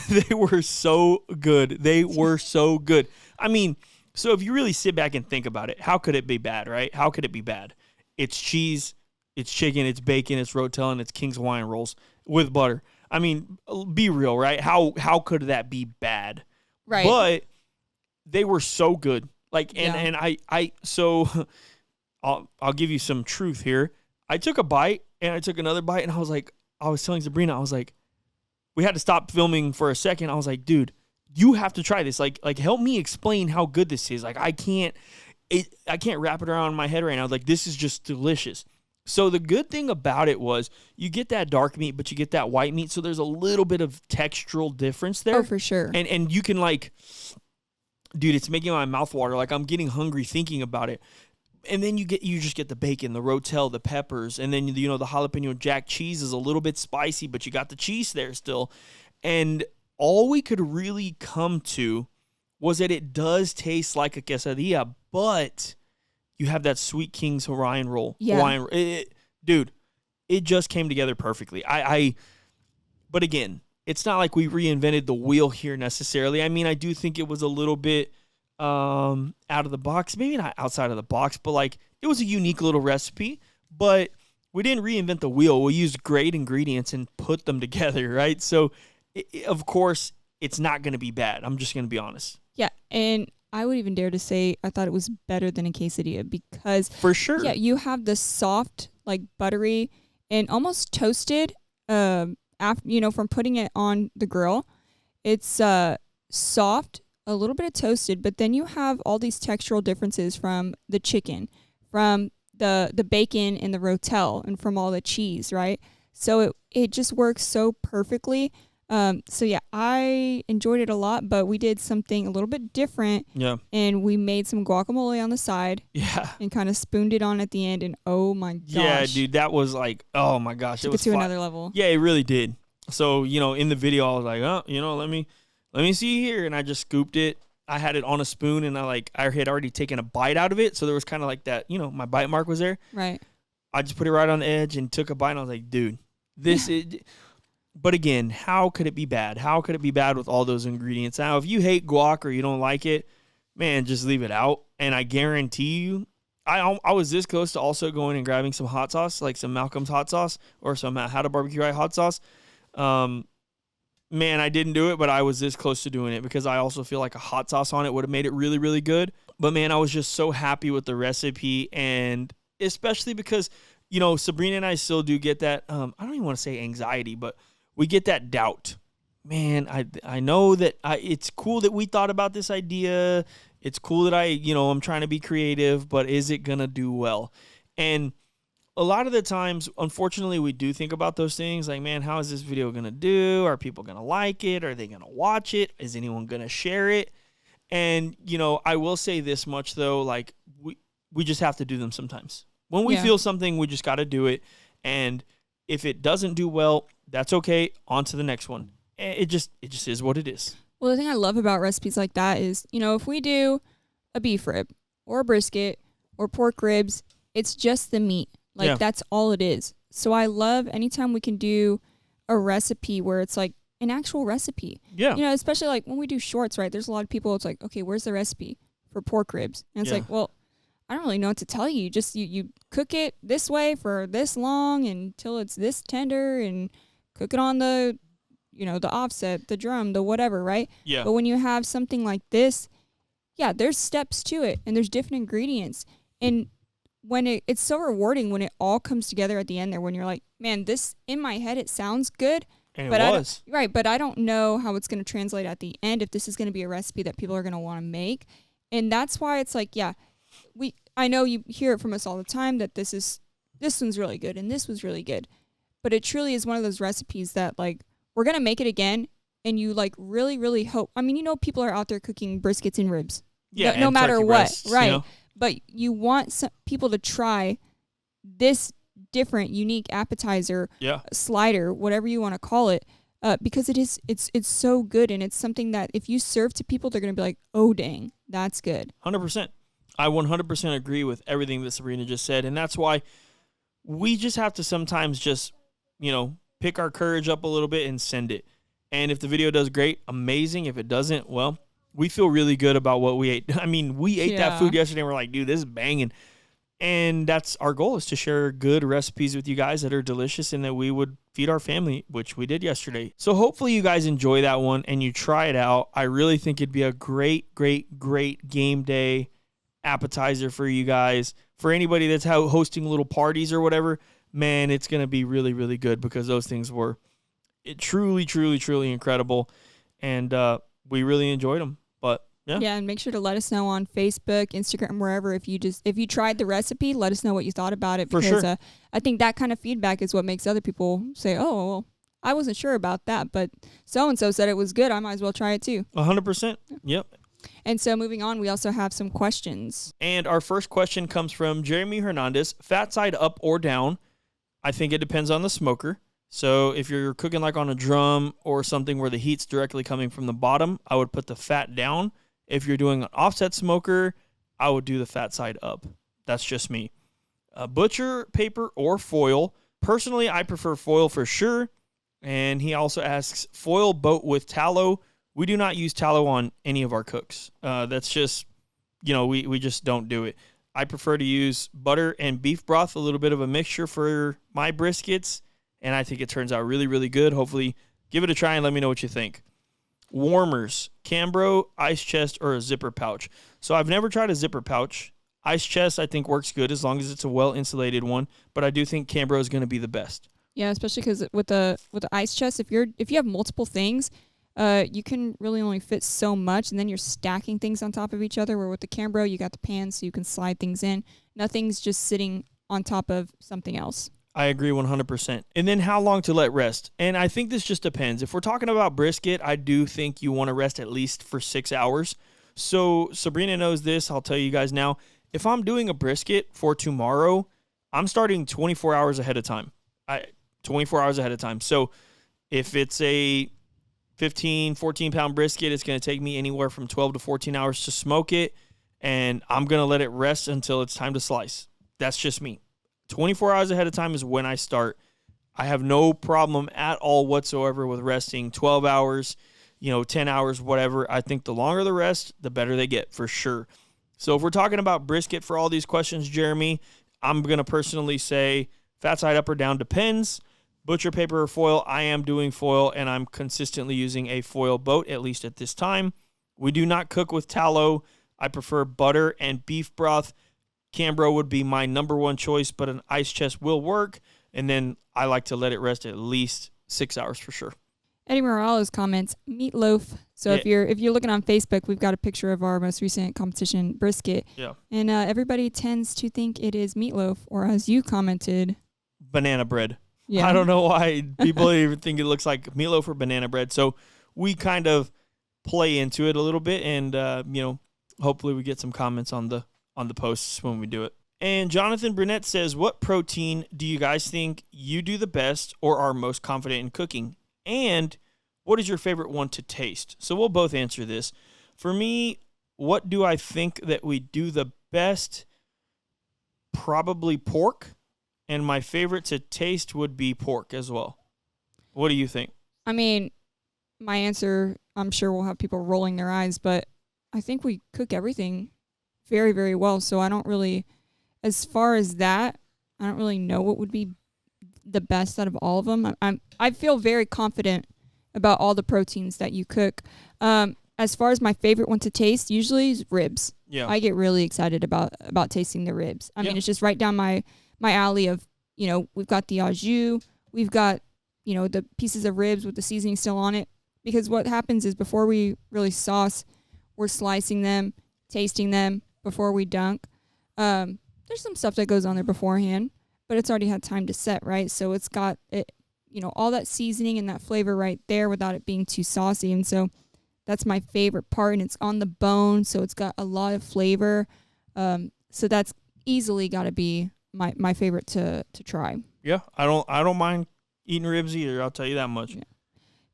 they were so good. They were so good. I mean, so if you really sit back and think about it, how could it be bad, right? How could it be bad? It's cheese, it's chicken, it's bacon, it's rotel, and it's King's Hawaiian rolls with butter. I mean, be real, right? How could that be bad? Right. But they were so good. Like, and so I'll give you some truth here. I took a bite and I took another bite and I was telling Sabrina, I was like, we had to stop filming for a second. I was like, dude, you have to try this. Like help me explain how good this is. Like I can't wrap it around my head right now. Like this is just delicious. So the good thing about it was you get that dark meat, but you get that white meat. So there's a little bit of textural difference there. Oh, for sure. And you can like, dude, it's making my mouth water. Like I'm getting hungry thinking about it. And then you just get the bacon, the rotel, the peppers, and then the jalapeno jack cheese is a little bit spicy, but you got the cheese there still. And all we could really come to was that it does taste like a quesadilla, but you have that sweet King's Hawaiian roll. Yeah. Dude, it just came together perfectly. But again, it's not like we reinvented the wheel here necessarily. I mean, I do think it was a little bit out of the box, maybe not outside of the box, but like it was a unique little recipe, but we didn't reinvent the wheel. We used great ingredients and put them together, right? So of course it's not going to be bad. I'm just going to be honest. Yeah. And I would even dare to say I thought it was better than a quesadilla because for sure. Yeah. You have the soft, like buttery and almost toasted, from putting it on the grill. It's soft, a little bit of toasted, but then you have all these textural differences from the chicken, from the bacon and the rotel, and from all the cheese, right? So it just works so perfectly. So yeah, I enjoyed it a lot, but we did something a little bit different. Yeah. And we made some guacamole on the side. Yeah. And kind of spooned it on at the end, and oh my gosh. Yeah, dude, that was like, oh my gosh. Took it to another level. Yeah, it really did. So, in the video, I was like, let me see here. And I just scooped it. I had it on a spoon and I had already taken a bite out of it. So there was kind of like that, my bite mark was there. Right. I just put it right on the edge and took a bite and I was like, dude, this is, but again, how could it be bad? How could it be bad with all those ingredients? Now, if you hate guac or you don't like it, man, just leave it out. And I guarantee you, I was this close to also going and grabbing some hot sauce, like some Malcolm's hot sauce or some How to Barbecue Right hot sauce. Man, I didn't do it, but I was this close to doing it because I also feel like a hot sauce on it would have made it really, really good. But man, I was just so happy with the recipe, and especially because, Sabrina and I still do get that, I don't even want to say anxiety, but we get that doubt. Man, I know that it's cool that we thought about this idea. It's cool that I'm trying to be creative, but is it going to do well? And a lot of the times, unfortunately, we do think about those things like, man, how is this video going to do? Are people going to like it? Are they going to watch it? Is anyone going to share it? And, I will say this much, though, like we just have to do them sometimes. When we feel something, we just got to do it. And if it doesn't do well, that's okay. On to the next one. It just is what it is. Well, the thing I love about recipes like that is, if we do a beef rib or a brisket or pork ribs, it's just the meat. Like, that's all it is. So I love anytime we can do a recipe where it's like an actual recipe. Yeah. Especially like when we do shorts, right? There's a lot of people, it's like, okay, where's the recipe for pork ribs? And it's like, well, I don't really know what to tell you. Just you cook it this way for this long until it's this tender and cook it on the, the offset, the drum, the whatever, right? Yeah. But when you have something like this, there's steps to it and there's different ingredients. And when it's so rewarding when it all comes together at the end there, when you're like, man, this in my head, it sounds good, And but it was. right, but I don't know how it's going to translate at the end, if this is going to be a recipe that people are going to want to make. And that's why it's like, yeah, I know you hear it from us all the time that this one's really good and this was really good. But it truly is one of those recipes that, like, we're going to make it again, and you, like, really, really hope. I mean, people are out there cooking briskets and ribs. Yeah, no matter what, breasts, right? But you want people to try this different, unique appetizer, slider, whatever you want to call it, because it's so good, and it's something that if you serve to people, they're going to be like, oh, dang, that's good. 100%. I 100% agree with everything that Sabrina just said, and that's why we just have to sometimes just, pick our courage up a little bit and send it. And if the video does great, amazing. If it doesn't, well, we feel really good about what we ate. I mean, we ate that food yesterday, and we're like, dude, this is banging. And that's our goal, is to share good recipes with you guys that are delicious and that we would feed our family, which we did yesterday. So hopefully you guys enjoy that one and you try it out. I really think it'd be a great, great, great game day appetizer for you guys. For anybody that's hosting little parties or whatever, man, it's going to be really, really good, because those things were truly, truly, truly incredible. And we really enjoyed them. But yeah, and make sure to let us know on Facebook, Instagram, wherever. If you tried the recipe, let us know what you thought about it. Because, for sure. I think that kind of feedback is what makes other people say, oh, well, I wasn't sure about that, but so-and-so said it was good. I might as well try it too. 100%. Yep. And so moving on, we also have some questions. And our first question comes from Jeremy Hernandez. Fat side up or down? I think it depends on the smoker. So if you're cooking like on a drum or something where the heat's directly coming from the bottom, I would put the fat down. If you're doing an offset smoker, I would do the fat side up. That's just me. Butcher paper or foil? Personally, I prefer foil for sure. And he also asks, foil boat with tallow? We do not use tallow on any of our cooks. That's just, we just don't do it. I prefer to use butter and beef broth, a little bit of a mixture for my briskets, and I think it turns out really, really good. Hopefully, give it a try and let me know what you think. Warmers, Cambro, ice chest, or a zipper pouch. So I've never tried a zipper pouch. Ice chest, I think, works good as long as it's a well-insulated one, but I do think Cambro is going to be the best. Yeah, especially because with the ice chest, if you have multiple things, you can really only fit so much, and then you're stacking things on top of each other, where with the Cambro, you got the pan so you can slide things in. Nothing's just sitting on top of something else. I agree 100%. And then how long to let rest? And I think this just depends. If we're talking about brisket, I do think you want to rest at least for 6 hours. So Sabrina knows this. I'll tell you guys now. If I'm doing a brisket for tomorrow, I'm starting 24 hours ahead of time. 24 hours ahead of time. So if it's a 15, 14-pound brisket, it's going to take me anywhere from 12 to 14 hours to smoke it, and I'm going to let it rest until it's time to slice. That's just me. 24 hours ahead of time is when I start. I have no problem at all whatsoever with resting 12 hours, 10 hours, whatever. I think the longer the rest, the better they get, for sure. So if we're talking about brisket for all these questions, Jeremy, I'm going to personally say fat side up or down depends. Butcher paper or foil, I am doing foil, and I'm consistently using a foil boat, at least at this time. We do not cook with tallow. I prefer butter and beef broth. Cambro would be my number one choice, but an ice chest will work, and then I like to let it rest at least 6 hours for sure. Eddie Morales comments, meatloaf. So if you're looking on Facebook, we've got a picture of our most recent competition brisket. Yeah. And everybody tends to think it is meatloaf, or as you commented, banana bread. Yeah. I don't know why people even think it looks like meatloaf or banana bread. So we kind of play into it a little bit, and hopefully we get some comments on the posts when we do it. And Jonathan Brunette says, what protein do you guys think you do the best or are most confident in cooking? And what is your favorite one to taste? So we'll both answer this. For me, what do I think that we do the best? Probably pork. And my favorite to taste would be pork as well. What do you think? I mean, my answer, I'm sure will have people rolling their eyes, but I think we cook everything very, very well. So I don't really, as far as that, I don't really know what would be the best out of all of them. I feel very confident about all the proteins that you cook. As far as my favorite one to taste, usually is ribs. Yeah. I get really excited about tasting the ribs. I mean, it's just right down my alley of, we've got the au jus, we've got the pieces of ribs with the seasoning still on it. Because what happens is before we really sauce, we're slicing them, tasting them before we dunk. There's some stuff that goes on there beforehand, but it's already had time to set, right? So it's got it, all that seasoning and that flavor right there without it being too saucy. And so that's my favorite part, and it's on the bone, so it's got a lot of flavor. So that's easily got to be my favorite to try. Yeah, I don't mind eating ribs either. I'll tell you that much. Yeah.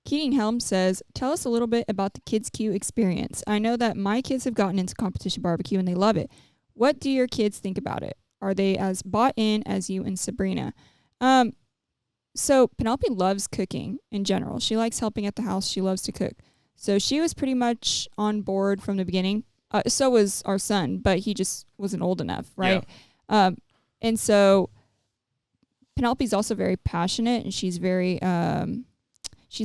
Keating Helm says, tell us a little bit about the Kids Q experience. I know that my kids have gotten into competition barbecue and they love it. What do your kids think about it? Are they as bought in as you and Sabrina? So Penelope loves cooking in general. She likes helping at the house. She loves to cook. So she was pretty much on board from the beginning. So was our son, but he just wasn't old enough, right? Yeah. And so Penelope's also very passionate, and she's a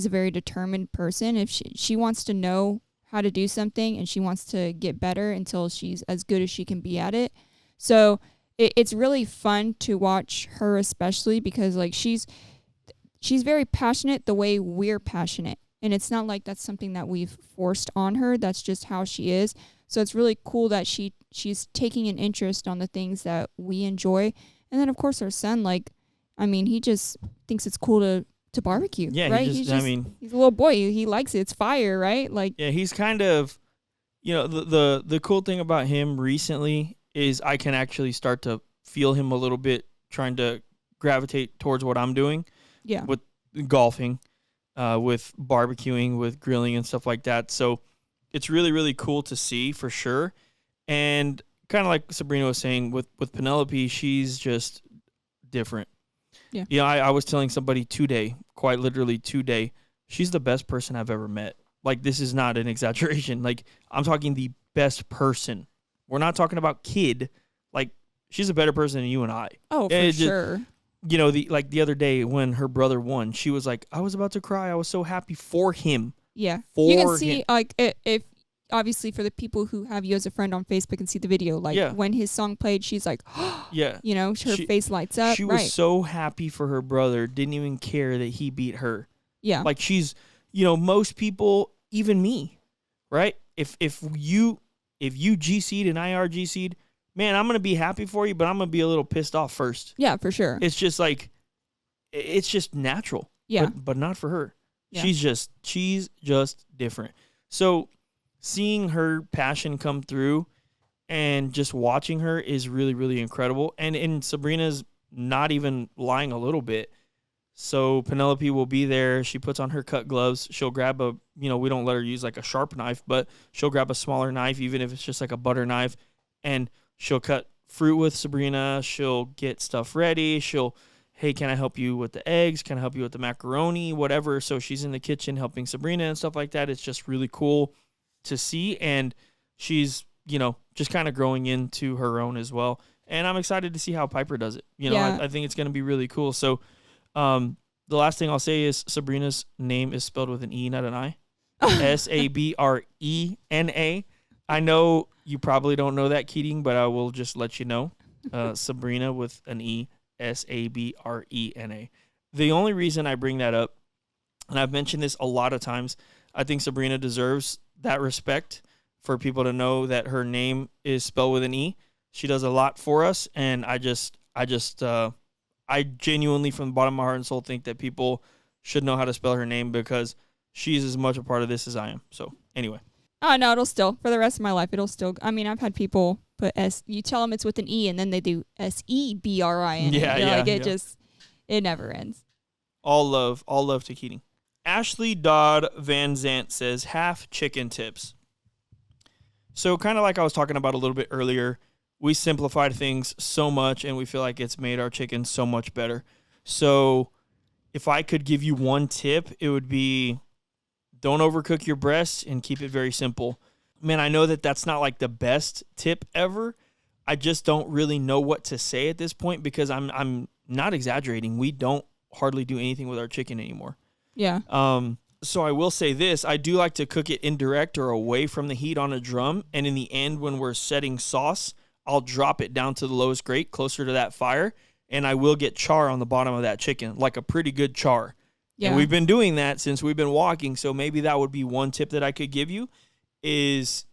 very determined person. If she wants to know how to do something, and she wants to get better until she's as good as she can be at it. So it's really fun to watch her, especially because like she's very passionate the way we're passionate. And it's not like that's something that we've forced on her. That's just how she is. So it's really cool that she's taking an interest on the things that we enjoy. And then, of course, our son, he just thinks it's cool to barbecue, yeah, right? He's a little boy. He likes it. It's fire, right? Yeah, he's kind of, the cool thing about him recently is I can actually start to feel him a little bit trying to gravitate towards what I'm doing. Yeah. With golfing. With barbecuing, with grilling and stuff like that. So it's really, really cool to see for sure. And kind of like Sabrina was saying with Penelope, she's just different. Yeah. Yeah. I was telling somebody today, quite literally today, she's the best person I've ever met. Like, this is not an exaggeration. Like, I'm talking the best person. We're not talking about kid. Like, she's a better person than you and I. Oh, for sure. The other day when her brother won, she was like, I was about to cry. I was so happy for him. Yeah. You can see, if obviously for the people who have you as a friend on Facebook and see the video, when his song played, she's like, yeah. Her face lights up. She was so happy for her brother, didn't even care that he beat her. Yeah. Like, she's, most people, even me, right? If you GC'd and I RGC'd, man, I'm going to be happy for you, but I'm going to be a little pissed off first. Yeah, for sure. It's just it's just natural. Yeah. But not for her. Yeah. She's just different. So seeing her passion come through and just watching her is really, really incredible. And Sabrina's not even lying a little bit. So Penelope will be there. She puts on her cut gloves. She'll grab we don't let her use like a sharp knife, but she'll grab a smaller knife, even if it's just like a butter knife, and she'll cut fruit with Sabrina. She'll get stuff ready. Hey, can I help you with the eggs? Can I help you with the macaroni? Whatever. So she's in the kitchen helping Sabrina and stuff like that. It's just really cool to see. And she's, just kind of growing into her own as well. And I'm excited to see how Piper does it. I think it's going to be really cool. So the last thing I'll say is Sabrina's name is spelled with an E, not an I. Sabrena. I know you probably don't know that, Keating, but I will just let you know. Sabrina with an E, Sabrena. The only reason I bring that up, and I've mentioned this a lot of times, I think Sabrina deserves that respect for people to know that her name is spelled with an E. She does a lot for us, and I genuinely, from the bottom of my heart and soul, think that people should know how to spell her name because she's as much a part of this as I am. So, anyway. Oh, no, it'll still, for the rest of my life, I've had people put you tell them it's with an E, and then they do Sebrin. Yeah. It never ends. All love to Keating. Ashley Dodd Van Zant says, half chicken tips. So kind of like I was talking about a little bit earlier, we simplified things so much, and we feel like it's made our chicken so much better. So if I could give you one tip, it would be don't overcook your breasts and keep it very simple. Man, I know that that's not like the best tip ever. I just don't really know what to say at this point because I'm not exaggerating. We don't hardly do anything with our chicken anymore. Yeah. So I will say this. I do like to cook it indirect or away from the heat on a drum. And in the end, when we're setting sauce, I'll drop it down to the lowest grate, closer to that fire. And I will get char on the bottom of that chicken, like a pretty good char. Yeah. And we've been doing that since we've been walking. So maybe that would be one tip that I could give you is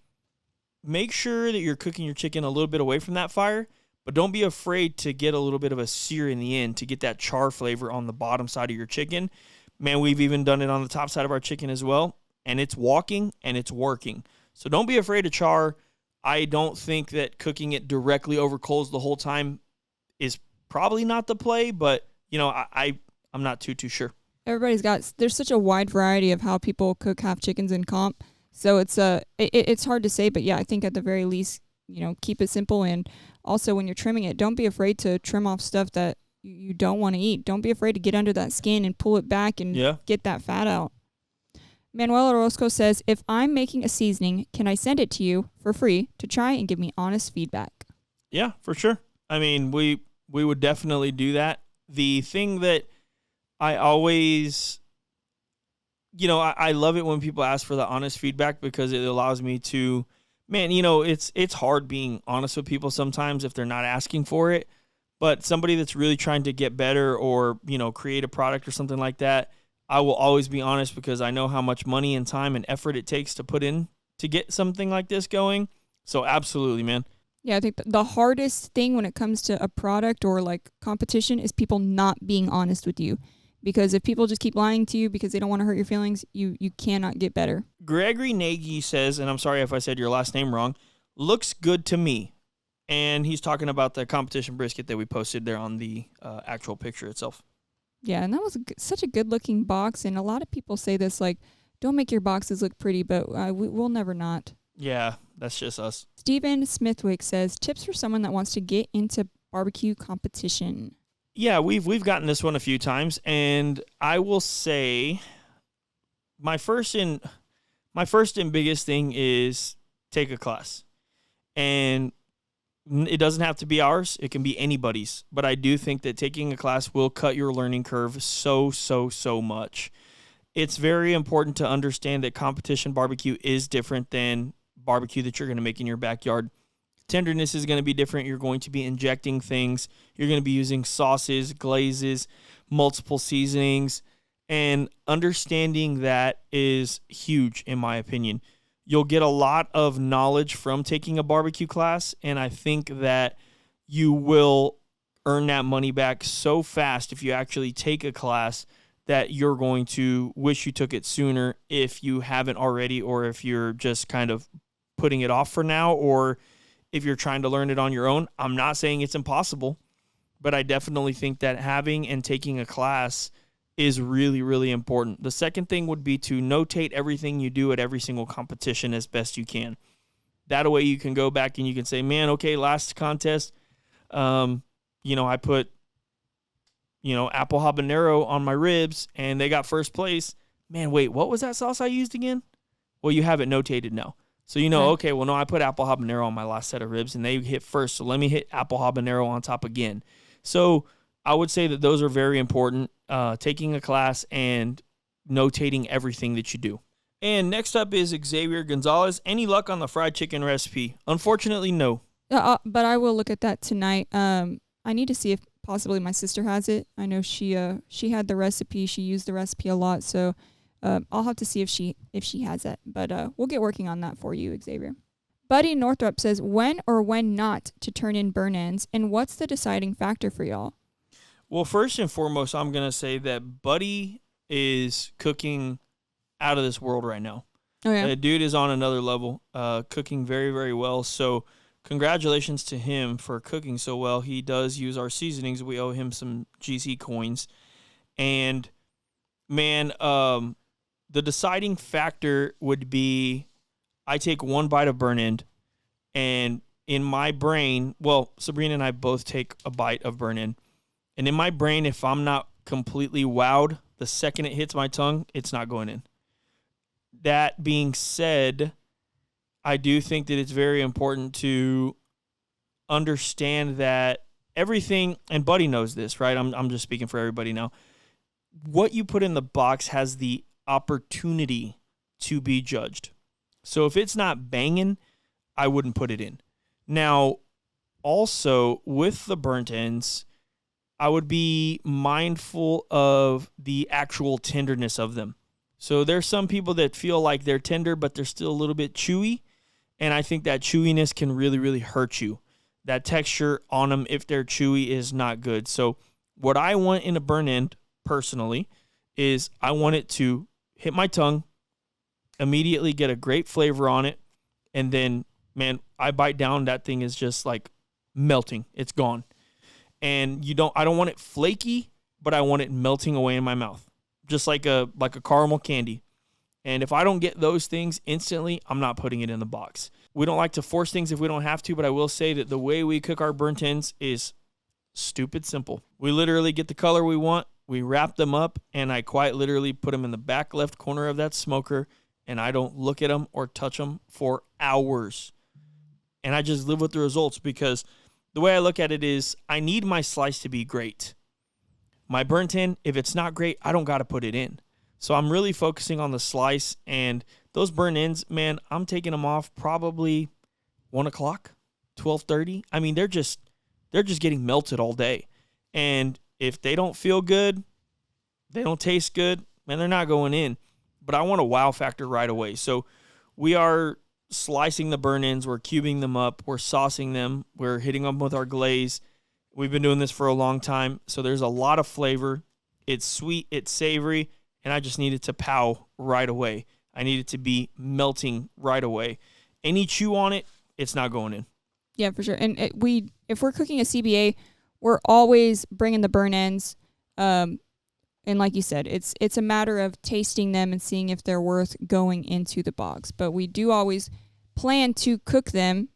make sure that you're cooking your chicken a little bit away from that fire, but don't be afraid to get a little bit of a sear in the end to get that char flavor on the bottom side of your chicken. Man, we've even done it on the top side of our chicken as well, and it's walking and it's working. So don't be afraid of char. I don't think that cooking it directly over coals the whole time is probably not the play, but I'm not too sure. There's such a wide variety of how people cook half chickens in comp. So it's hard to say, but yeah, I think at the very least, keep it simple. And also when you're trimming it, don't be afraid to trim off stuff that you don't want to eat. Don't be afraid to get under that skin and pull it back and get that fat out. Manuel Orozco says, if I'm making a seasoning, can I send it to you for free to try and give me honest feedback? Yeah, for sure. I mean, we would definitely do that. The thing that I always, I love it when people ask for the honest feedback because it allows me to, it's hard being honest with people sometimes if they're not asking for it. But somebody that's really trying to get better or, create a product or something like that, I will always be honest because I know how much money and time and effort it takes to put in to get something like this going. So absolutely, man. Yeah, I think the hardest thing when it comes to a product or like competition is people not being honest with you. Because if people just keep lying to you because they don't want to hurt your feelings, you cannot get better. Gregory Nagy says, and I'm sorry if I said your last name wrong, looks good to me. And he's talking about the competition brisket that we posted there on the actual picture itself. Yeah, and that was such a good-looking box. And a lot of people say this, like, don't make your boxes look pretty, but we'll never not. Yeah, that's just us. Stephen Smithwick says, tips for someone that wants to get into barbecue competition. Yeah, we've gotten this one a few times, and I will say my first and biggest thing is take a class. And it doesn't have to be ours. It can be anybody's. But I do think that taking a class will cut your learning curve so much. It's very important to understand that competition barbecue is different than barbecue that you're going to make in your backyard. Tenderness is going to be different. You're going to be injecting things. You're going to be using sauces, glazes, multiple seasonings. And understanding that is huge, in my opinion. You'll get a lot of knowledge from taking a barbecue class, and I think that you will earn that money back so fast if you actually take a class that you're going to wish you took it sooner if you haven't already, or if you're just kind of putting it off for now, or if you're trying to learn it on your own. I'm not saying it's impossible, but I definitely think that having and taking a class is really, really important. The second thing would be to notate everything you do at every single competition as best you can. That way you can go back and you can say, man, okay, last contest, I put, apple habanero on my ribs and they got first place. Man, wait, what was that sauce I used again? Well, you have it notated now. So okay, well, no, I put apple habanero on my last set of ribs and they hit first. So let me hit apple habanero on top again. So I would say that those are very important, taking a class and notating everything that you do. And next up is Xavier Gonzalez. Any luck on the fried chicken recipe? Unfortunately, no. But I will look at that tonight. I need to see if possibly my sister has it. I know she had the recipe. She used the recipe a lot, so I'll have to see if she has it. But we'll get working on that for you, Xavier. Buddy Northrup says, when or when not to turn in burn ends, and what's the deciding factor for y'all? Well, first and foremost, I'm going to say that Buddy is cooking out of this world right now. Oh, yeah? The dude is on another level, cooking very, very well. So congratulations to him for cooking so well. He does use our seasonings. We owe him some GC coins. And, man, the deciding factor would be I take one bite of burn end, and in my brain, well, Sabrina and I both take a bite of burn end. And in my brain, if I'm not completely wowed, the second it hits my tongue, it's not going in. That being said, I do think that it's very important to understand that everything, and Buddy knows this, right? I'm just speaking for everybody now. What you put in the box has the opportunity to be judged. So if it's not banging, I wouldn't put it in. Now, also, with the burnt ends, I would be mindful of the actual tenderness of them. So there's some people that feel like they're tender, but they're still a little bit chewy. And I think that chewiness can really, really hurt you. That texture on them, if they're chewy, is not good. So what I want in a burnt end, personally, is I want it to hit my tongue, immediately get a great flavor on it, and then, man, I bite down, that thing is just like melting. It's gone. And I don't want it flaky, but I want it melting away in my mouth, just like a caramel candy. And if I don't get those things instantly, I'm not putting it in the box. We don't like to force things if we don't have to, but I will say that the way we cook our burnt ends is stupid simple. We literally get the color we want, we wrap them up, and I quite literally put them in the back left corner of that smoker, and I don't look at them or touch them for hours. And I just live with the results, because the way I look at it is I need my slice to be great. My burnt end, if it's not great, I don't got to put it in. So I'm really focusing on the slice, and those burnt ends, man, I'm taking them off probably 1 o'clock, 12:30. I mean, they're just getting melted all day. And if they don't feel good, they don't taste good, man, they're not going in. But I want a wow factor right away. So we are slicing the burnt ends, we're cubing them up, we're saucing them, we're hitting them with our glaze. We've been doing this for a long time, so there's a lot of flavor. It's sweet, it's savory, and I just need it to pow right away. I need it to be melting right away. Any chew on it, it's not going in. Yeah, for sure. And if we're cooking a CBA, we're always bringing the burnt ends. And like you said, it's a matter of tasting them and seeing if they're worth going into the box. But we do always plan to cook them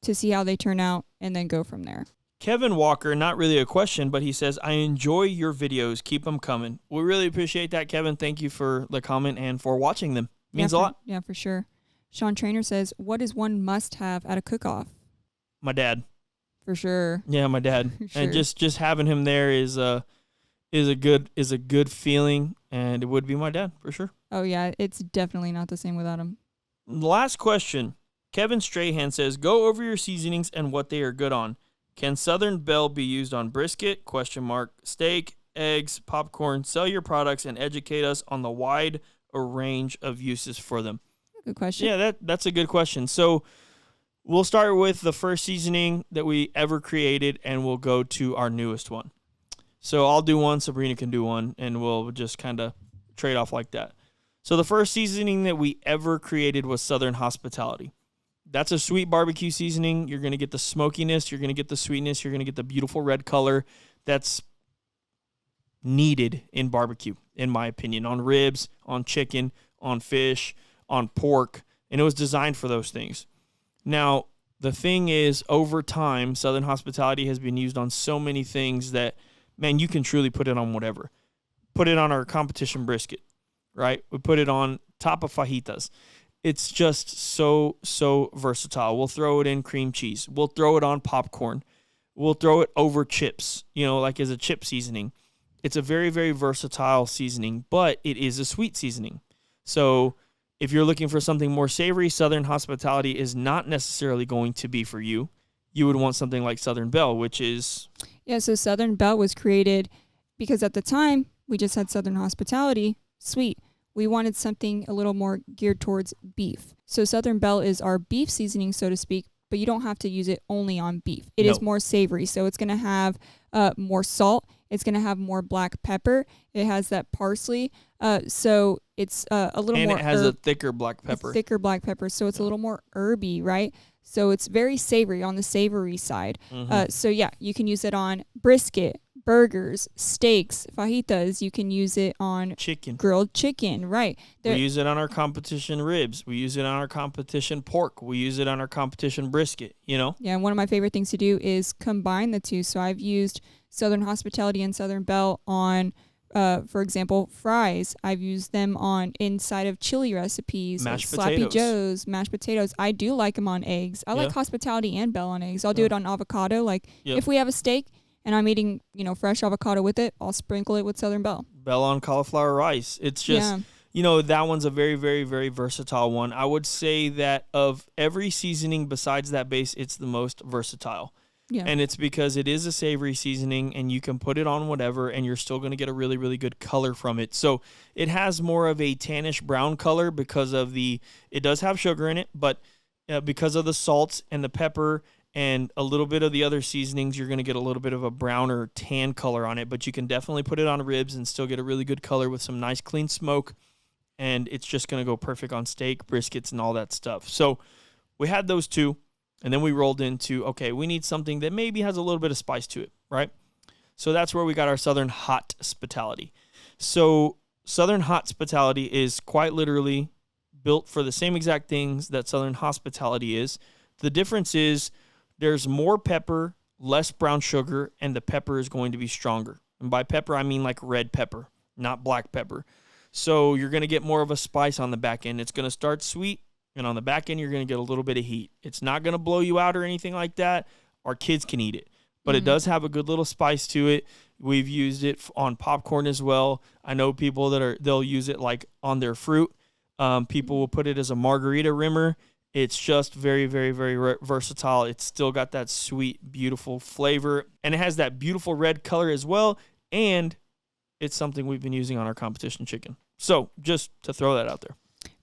to see how they turn out and then go from there. Kevin Walker, not really a question, but he says, I enjoy your videos. Keep them coming. We really appreciate that, Kevin. Thank you for the comment and for watching them. Means a lot. Yeah, for sure. Sean Trainer says, what is one must-have at a cook-off? My dad. For sure. Yeah, my dad. Sure. And just having him there is a good feeling, and it would be my dad, for sure. Oh, yeah. It's definitely not the same without him. Last question. Kevin Strahan says, go over your seasonings and what they are good on. Can Southern Belle be used on brisket? Steak, eggs, popcorn. Sell your products and educate us on the wide range of uses for them. Good question. Yeah, that's a good question. So we'll start with the first seasoning that we ever created, and we'll go to our newest one. So I'll do one, Sabrina can do one, and we'll just kind of trade off like that. So the first seasoning that we ever created was Southern Hospitality. That's a sweet barbecue seasoning. You're going to get the smokiness. You're going to get the sweetness. You're going to get the beautiful red color that's needed in barbecue, in my opinion, on ribs, on chicken, on fish, on pork. And it was designed for those things. Now, the thing is, over time, Southern Hospitality has been used on so many things that, man, you can truly put it on whatever. Put it on our competition brisket, right? We put it on top of fajitas. It's just so versatile. We'll throw it in cream cheese. We'll throw it on popcorn. We'll throw it over chips, like as a chip seasoning. It's a very, very versatile seasoning, but it is a sweet seasoning. So if you're looking for something more savory, Southern Hospitality is not necessarily going to be for you. You would want something like Southern Belle, which is... Yeah, so Southern Belle was created because at the time, we just had Southern Hospitality, sweet. We wanted something a little more geared towards beef. So Southern Belle is our beef seasoning, so to speak, but you don't have to use it only on beef. It is more savory, so it's going to have more salt. It's going to have more black pepper. It has that parsley, so it's a little more... And it has a thicker black pepper. So it's a little more herby, right? So it's very savory, on the savory side. Mm-hmm. So yeah, you can use it on brisket, burgers, steaks, fajitas. You can use it on chicken, grilled chicken, right? We use it on our competition ribs. We use it on our competition pork. We use it on our competition brisket, Yeah, and one of my favorite things to do is combine the two. So I've used Southern Hospitality and Southern Belle on, for example, fries. I've used them on inside of chili recipes, mashed Sloppy potatoes. Joes, mashed potatoes. I do like them on eggs. I like Hospitality and Belle on eggs. I'll do it on avocado. If we have a steak and I'm eating, fresh avocado with it, I'll sprinkle it with Southern Belle. Belle on cauliflower rice. It's just, that one's a very, very, very versatile one. I would say that of every seasoning besides that base, it's the most versatile. Yeah. And it's because it is a savory seasoning and you can put it on whatever and you're still going to get a really, really good color from it. So it has more of a tannish brown color because of it does have sugar in it, but because of the salt and the pepper and a little bit of the other seasonings, you're going to get a little bit of a browner tan color on it. But you can definitely put it on ribs and still get a really good color with some nice clean smoke. And it's just going to go perfect on steak, briskets, and all that stuff. So we had those two. And then we rolled into, okay, we need something that maybe has a little bit of spice to it, right? So that's where we got our Southern Hospitality. So Southern Hospitality is quite literally built for the same exact things that Southern Hospitality is. The difference is there's more pepper, less brown sugar, and the pepper is going to be stronger. And by pepper, I mean like red pepper, not black pepper. So you're going to get more of a spice on the back end. It's going to start sweet. And on the back end, you're going to get a little bit of heat. It's not going to blow you out or anything like that. Our kids can eat it. But it does have a good little spice to it. We've used it on popcorn as well. I know people they'll use it like on their fruit. People will put it as a margarita rimmer. It's just very, very, very versatile. It's still got that sweet, beautiful flavor. And it has that beautiful red color as well. And it's something we've been using on our competition chicken. So just to throw that out there.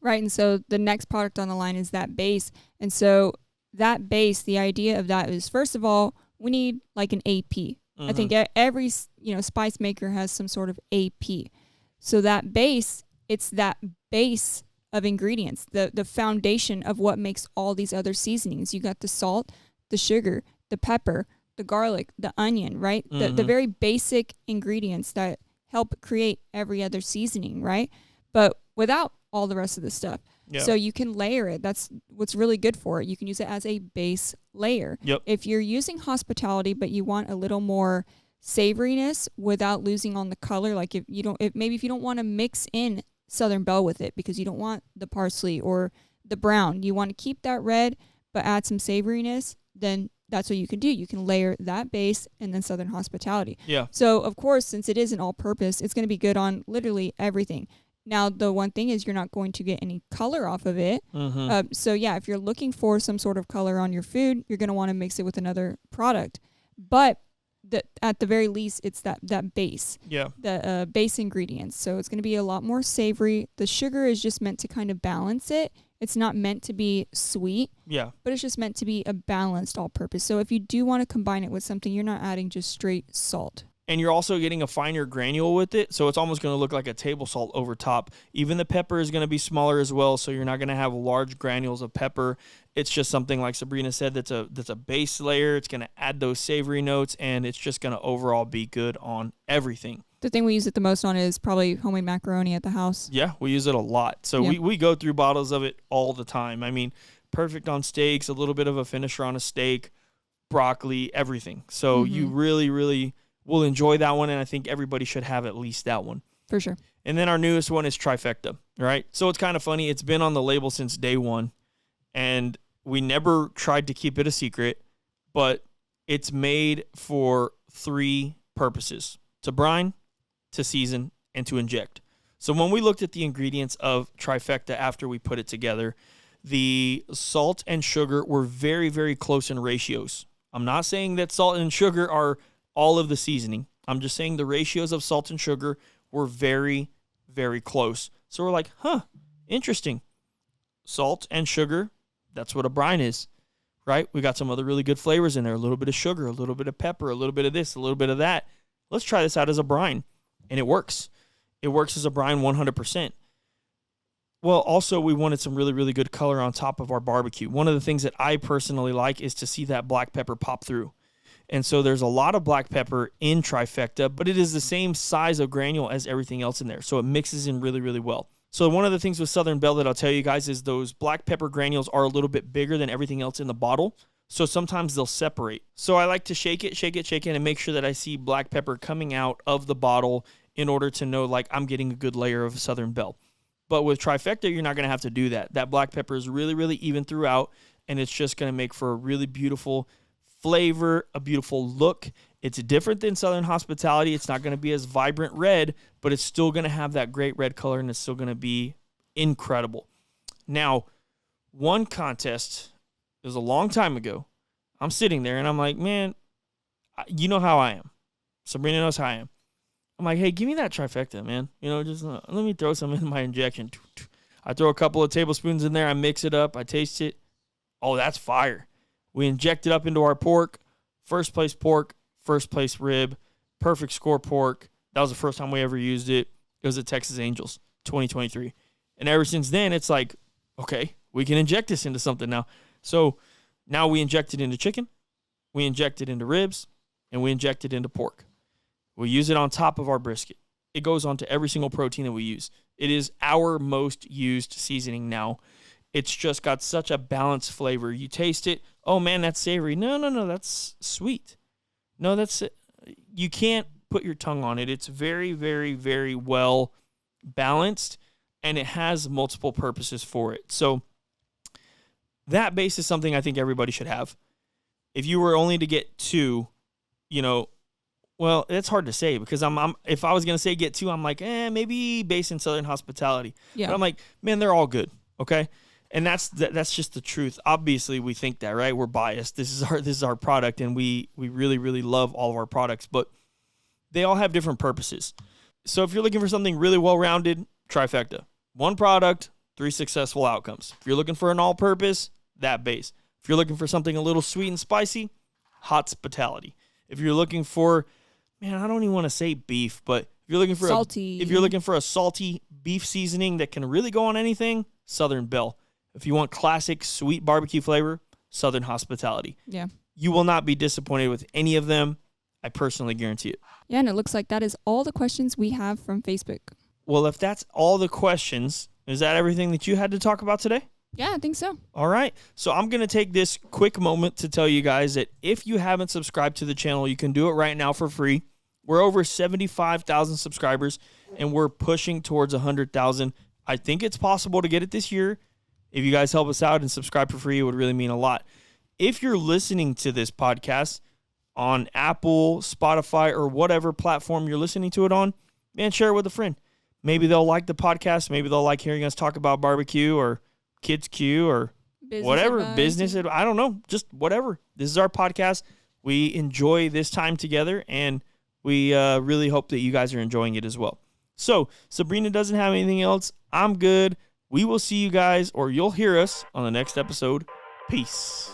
Right, and so the next product on the line is that base. And so that base, the idea of that is, first of all, we need like an AP. I think every spice maker has some sort of AP. So that base, it's that base of ingredients, the foundation of what makes all these other seasonings. You got the salt, the sugar, the pepper, the garlic, the onion, right? The very basic ingredients that help create every other seasoning, right? But without all the rest of the stuff. Yeah. So you can layer it. That's what's really good for it. You can use it as a base layer. Yep. If you're using hospitality, but you want a little more savoriness without losing on the color, like if you don't want to mix in Southern Belle with it because you don't want the parsley or the brown, you want to keep that red but add some savoriness, then that's what you can do. You can layer that base and then Southern Hospitality. Yeah. So of course, since it is an all-purpose, it's going to be good on literally everything. Now, the one thing is you're not going to get any color off of it. So, yeah, if you're looking for some sort of color on your food, you're going to want to mix it with another product. But at the very least, it's that base, the base ingredients. So it's going to be a lot more savory. The sugar is just meant to kind of balance it. It's not meant to be sweet, but it's just meant to be a balanced all-purpose. So if you do want to combine it with something, you're not adding just straight salt. And you're also getting a finer granule with it, so it's almost going to look like a table salt over top. Even the pepper is going to be smaller as well, so you're not going to have large granules of pepper. It's just something, like Sabrina said, that's a base layer. It's going to add those savory notes, and it's just going to overall be good on everything. The thing we use it the most on is probably homemade macaroni at the house. Yeah, we use it a lot. So we go through bottles of it all the time. I mean, perfect on steaks, a little bit of a finisher on a steak, broccoli, everything. So you really, really will enjoy that one, and I think everybody should have at least that one. For sure. And then our newest one is Trifecta, right? So it's kind of funny. It's been on the label since day one, and we never tried to keep it a secret, but it's made for 3 purposes: to brine, to season, and to inject. So when we looked at the ingredients of Trifecta after we put it together, the salt and sugar were very, very close in ratios. I'm not saying that salt and sugar are all of the seasoning. I'm just saying the ratios of salt and sugar were very, very close. So we're like, interesting. Salt and sugar, that's what a brine is, right? We got some other really good flavors in there. A little bit of sugar, a little bit of pepper, a little bit of this, a little bit of that. Let's try this out as a brine. And it works. It works as a brine 100%. Well, also, we wanted some really, really good color on top of our barbecue. One of the things that I personally like is to see that black pepper pop through. And so there's a lot of black pepper in Trifecta, but it is the same size of granule as everything else in there. So it mixes in really, really well. So one of the things with Southern Belle that I'll tell you guys is those black pepper granules are a little bit bigger than everything else in the bottle. So sometimes they'll separate. So I like to shake it, and make sure that I see black pepper coming out of the bottle in order to know, like, I'm getting a good layer of Southern Belle. But with Trifecta, you're not going to have to do that. That black pepper is really, really even throughout, and it's just going to make for a really beautiful flavor, a beautiful look. It's different than Southern Hospitality. It's not going to be as vibrant red, but it's still going to have that great red color, and it's still going to be incredible. Now, one contest, it was a long time ago. I'm sitting there and I'm like, man, you know how I am. Sabrina knows how I am. I'm like, hey, give me that trifecta, man. Just let me throw some in my injection. I throw a couple of tablespoons in there. I mix it up. I taste it. Oh, that's fire. We inject it up into our pork. First place pork, first place rib, perfect score pork. That was the first time we ever used it. It was at Texas Angels, 2023. And ever since then, it's like, okay, we can inject this into something now. So now we inject it into chicken, we inject it into ribs, and we inject it into pork. We use it on top of our brisket. It goes onto every single protein that we use. It is our most used seasoning now. It's just got such a balanced flavor. You taste it, oh man, that's savory. No, that's sweet. No, that's you can't put your tongue on it. It's very, very, very well balanced, and it has multiple purposes for it. So that base is something I think everybody should have. If you were only to get two, well, it's hard to say because I'm if I was gonna say get two, I'm like, maybe base in Southern Hospitality. Yeah. But I'm like, man, they're all good, okay? And that's just the truth. Obviously, we think that, right? We're biased. This is our product, and we really, really love all of our products, but they all have different purposes. So if you're looking for something really well-rounded, trifecta. One product, 3 successful outcomes. If you're looking for an all-purpose, that base. If you're looking for something a little sweet and spicy, hospitality. If you're looking for, man, I don't even want to say beef, but if you're looking for salty. If you're looking for a salty beef seasoning that can really go on anything, Southern Belle. If you want classic sweet barbecue flavor, Southern Hospitality. Yeah. You will not be disappointed with any of them. I personally guarantee it. Yeah, and it looks like that is all the questions we have from Facebook. Well, if that's all the questions, is that everything that you had to talk about today? Yeah, I think so. All right. So I'm going to take this quick moment to tell you guys that if you haven't subscribed to the channel, you can do it right now for free. We're over 75,000 subscribers, and we're pushing towards 100,000. I think it's possible to get it this year. If you guys help us out and subscribe for free, it would really mean a lot. If you're listening to this podcast on Apple, Spotify, or whatever platform you're listening to it on, man, share it with a friend. Maybe they'll like the podcast. Maybe they'll like hearing us talk about barbecue or Kids Q or Business whatever. advice. I don't know. Just whatever. This is our podcast. We enjoy this time together, and we really hope that you guys are enjoying it as well. So Sabrina doesn't have anything else. I'm good. We will see you guys, or you'll hear us on the next episode. Peace.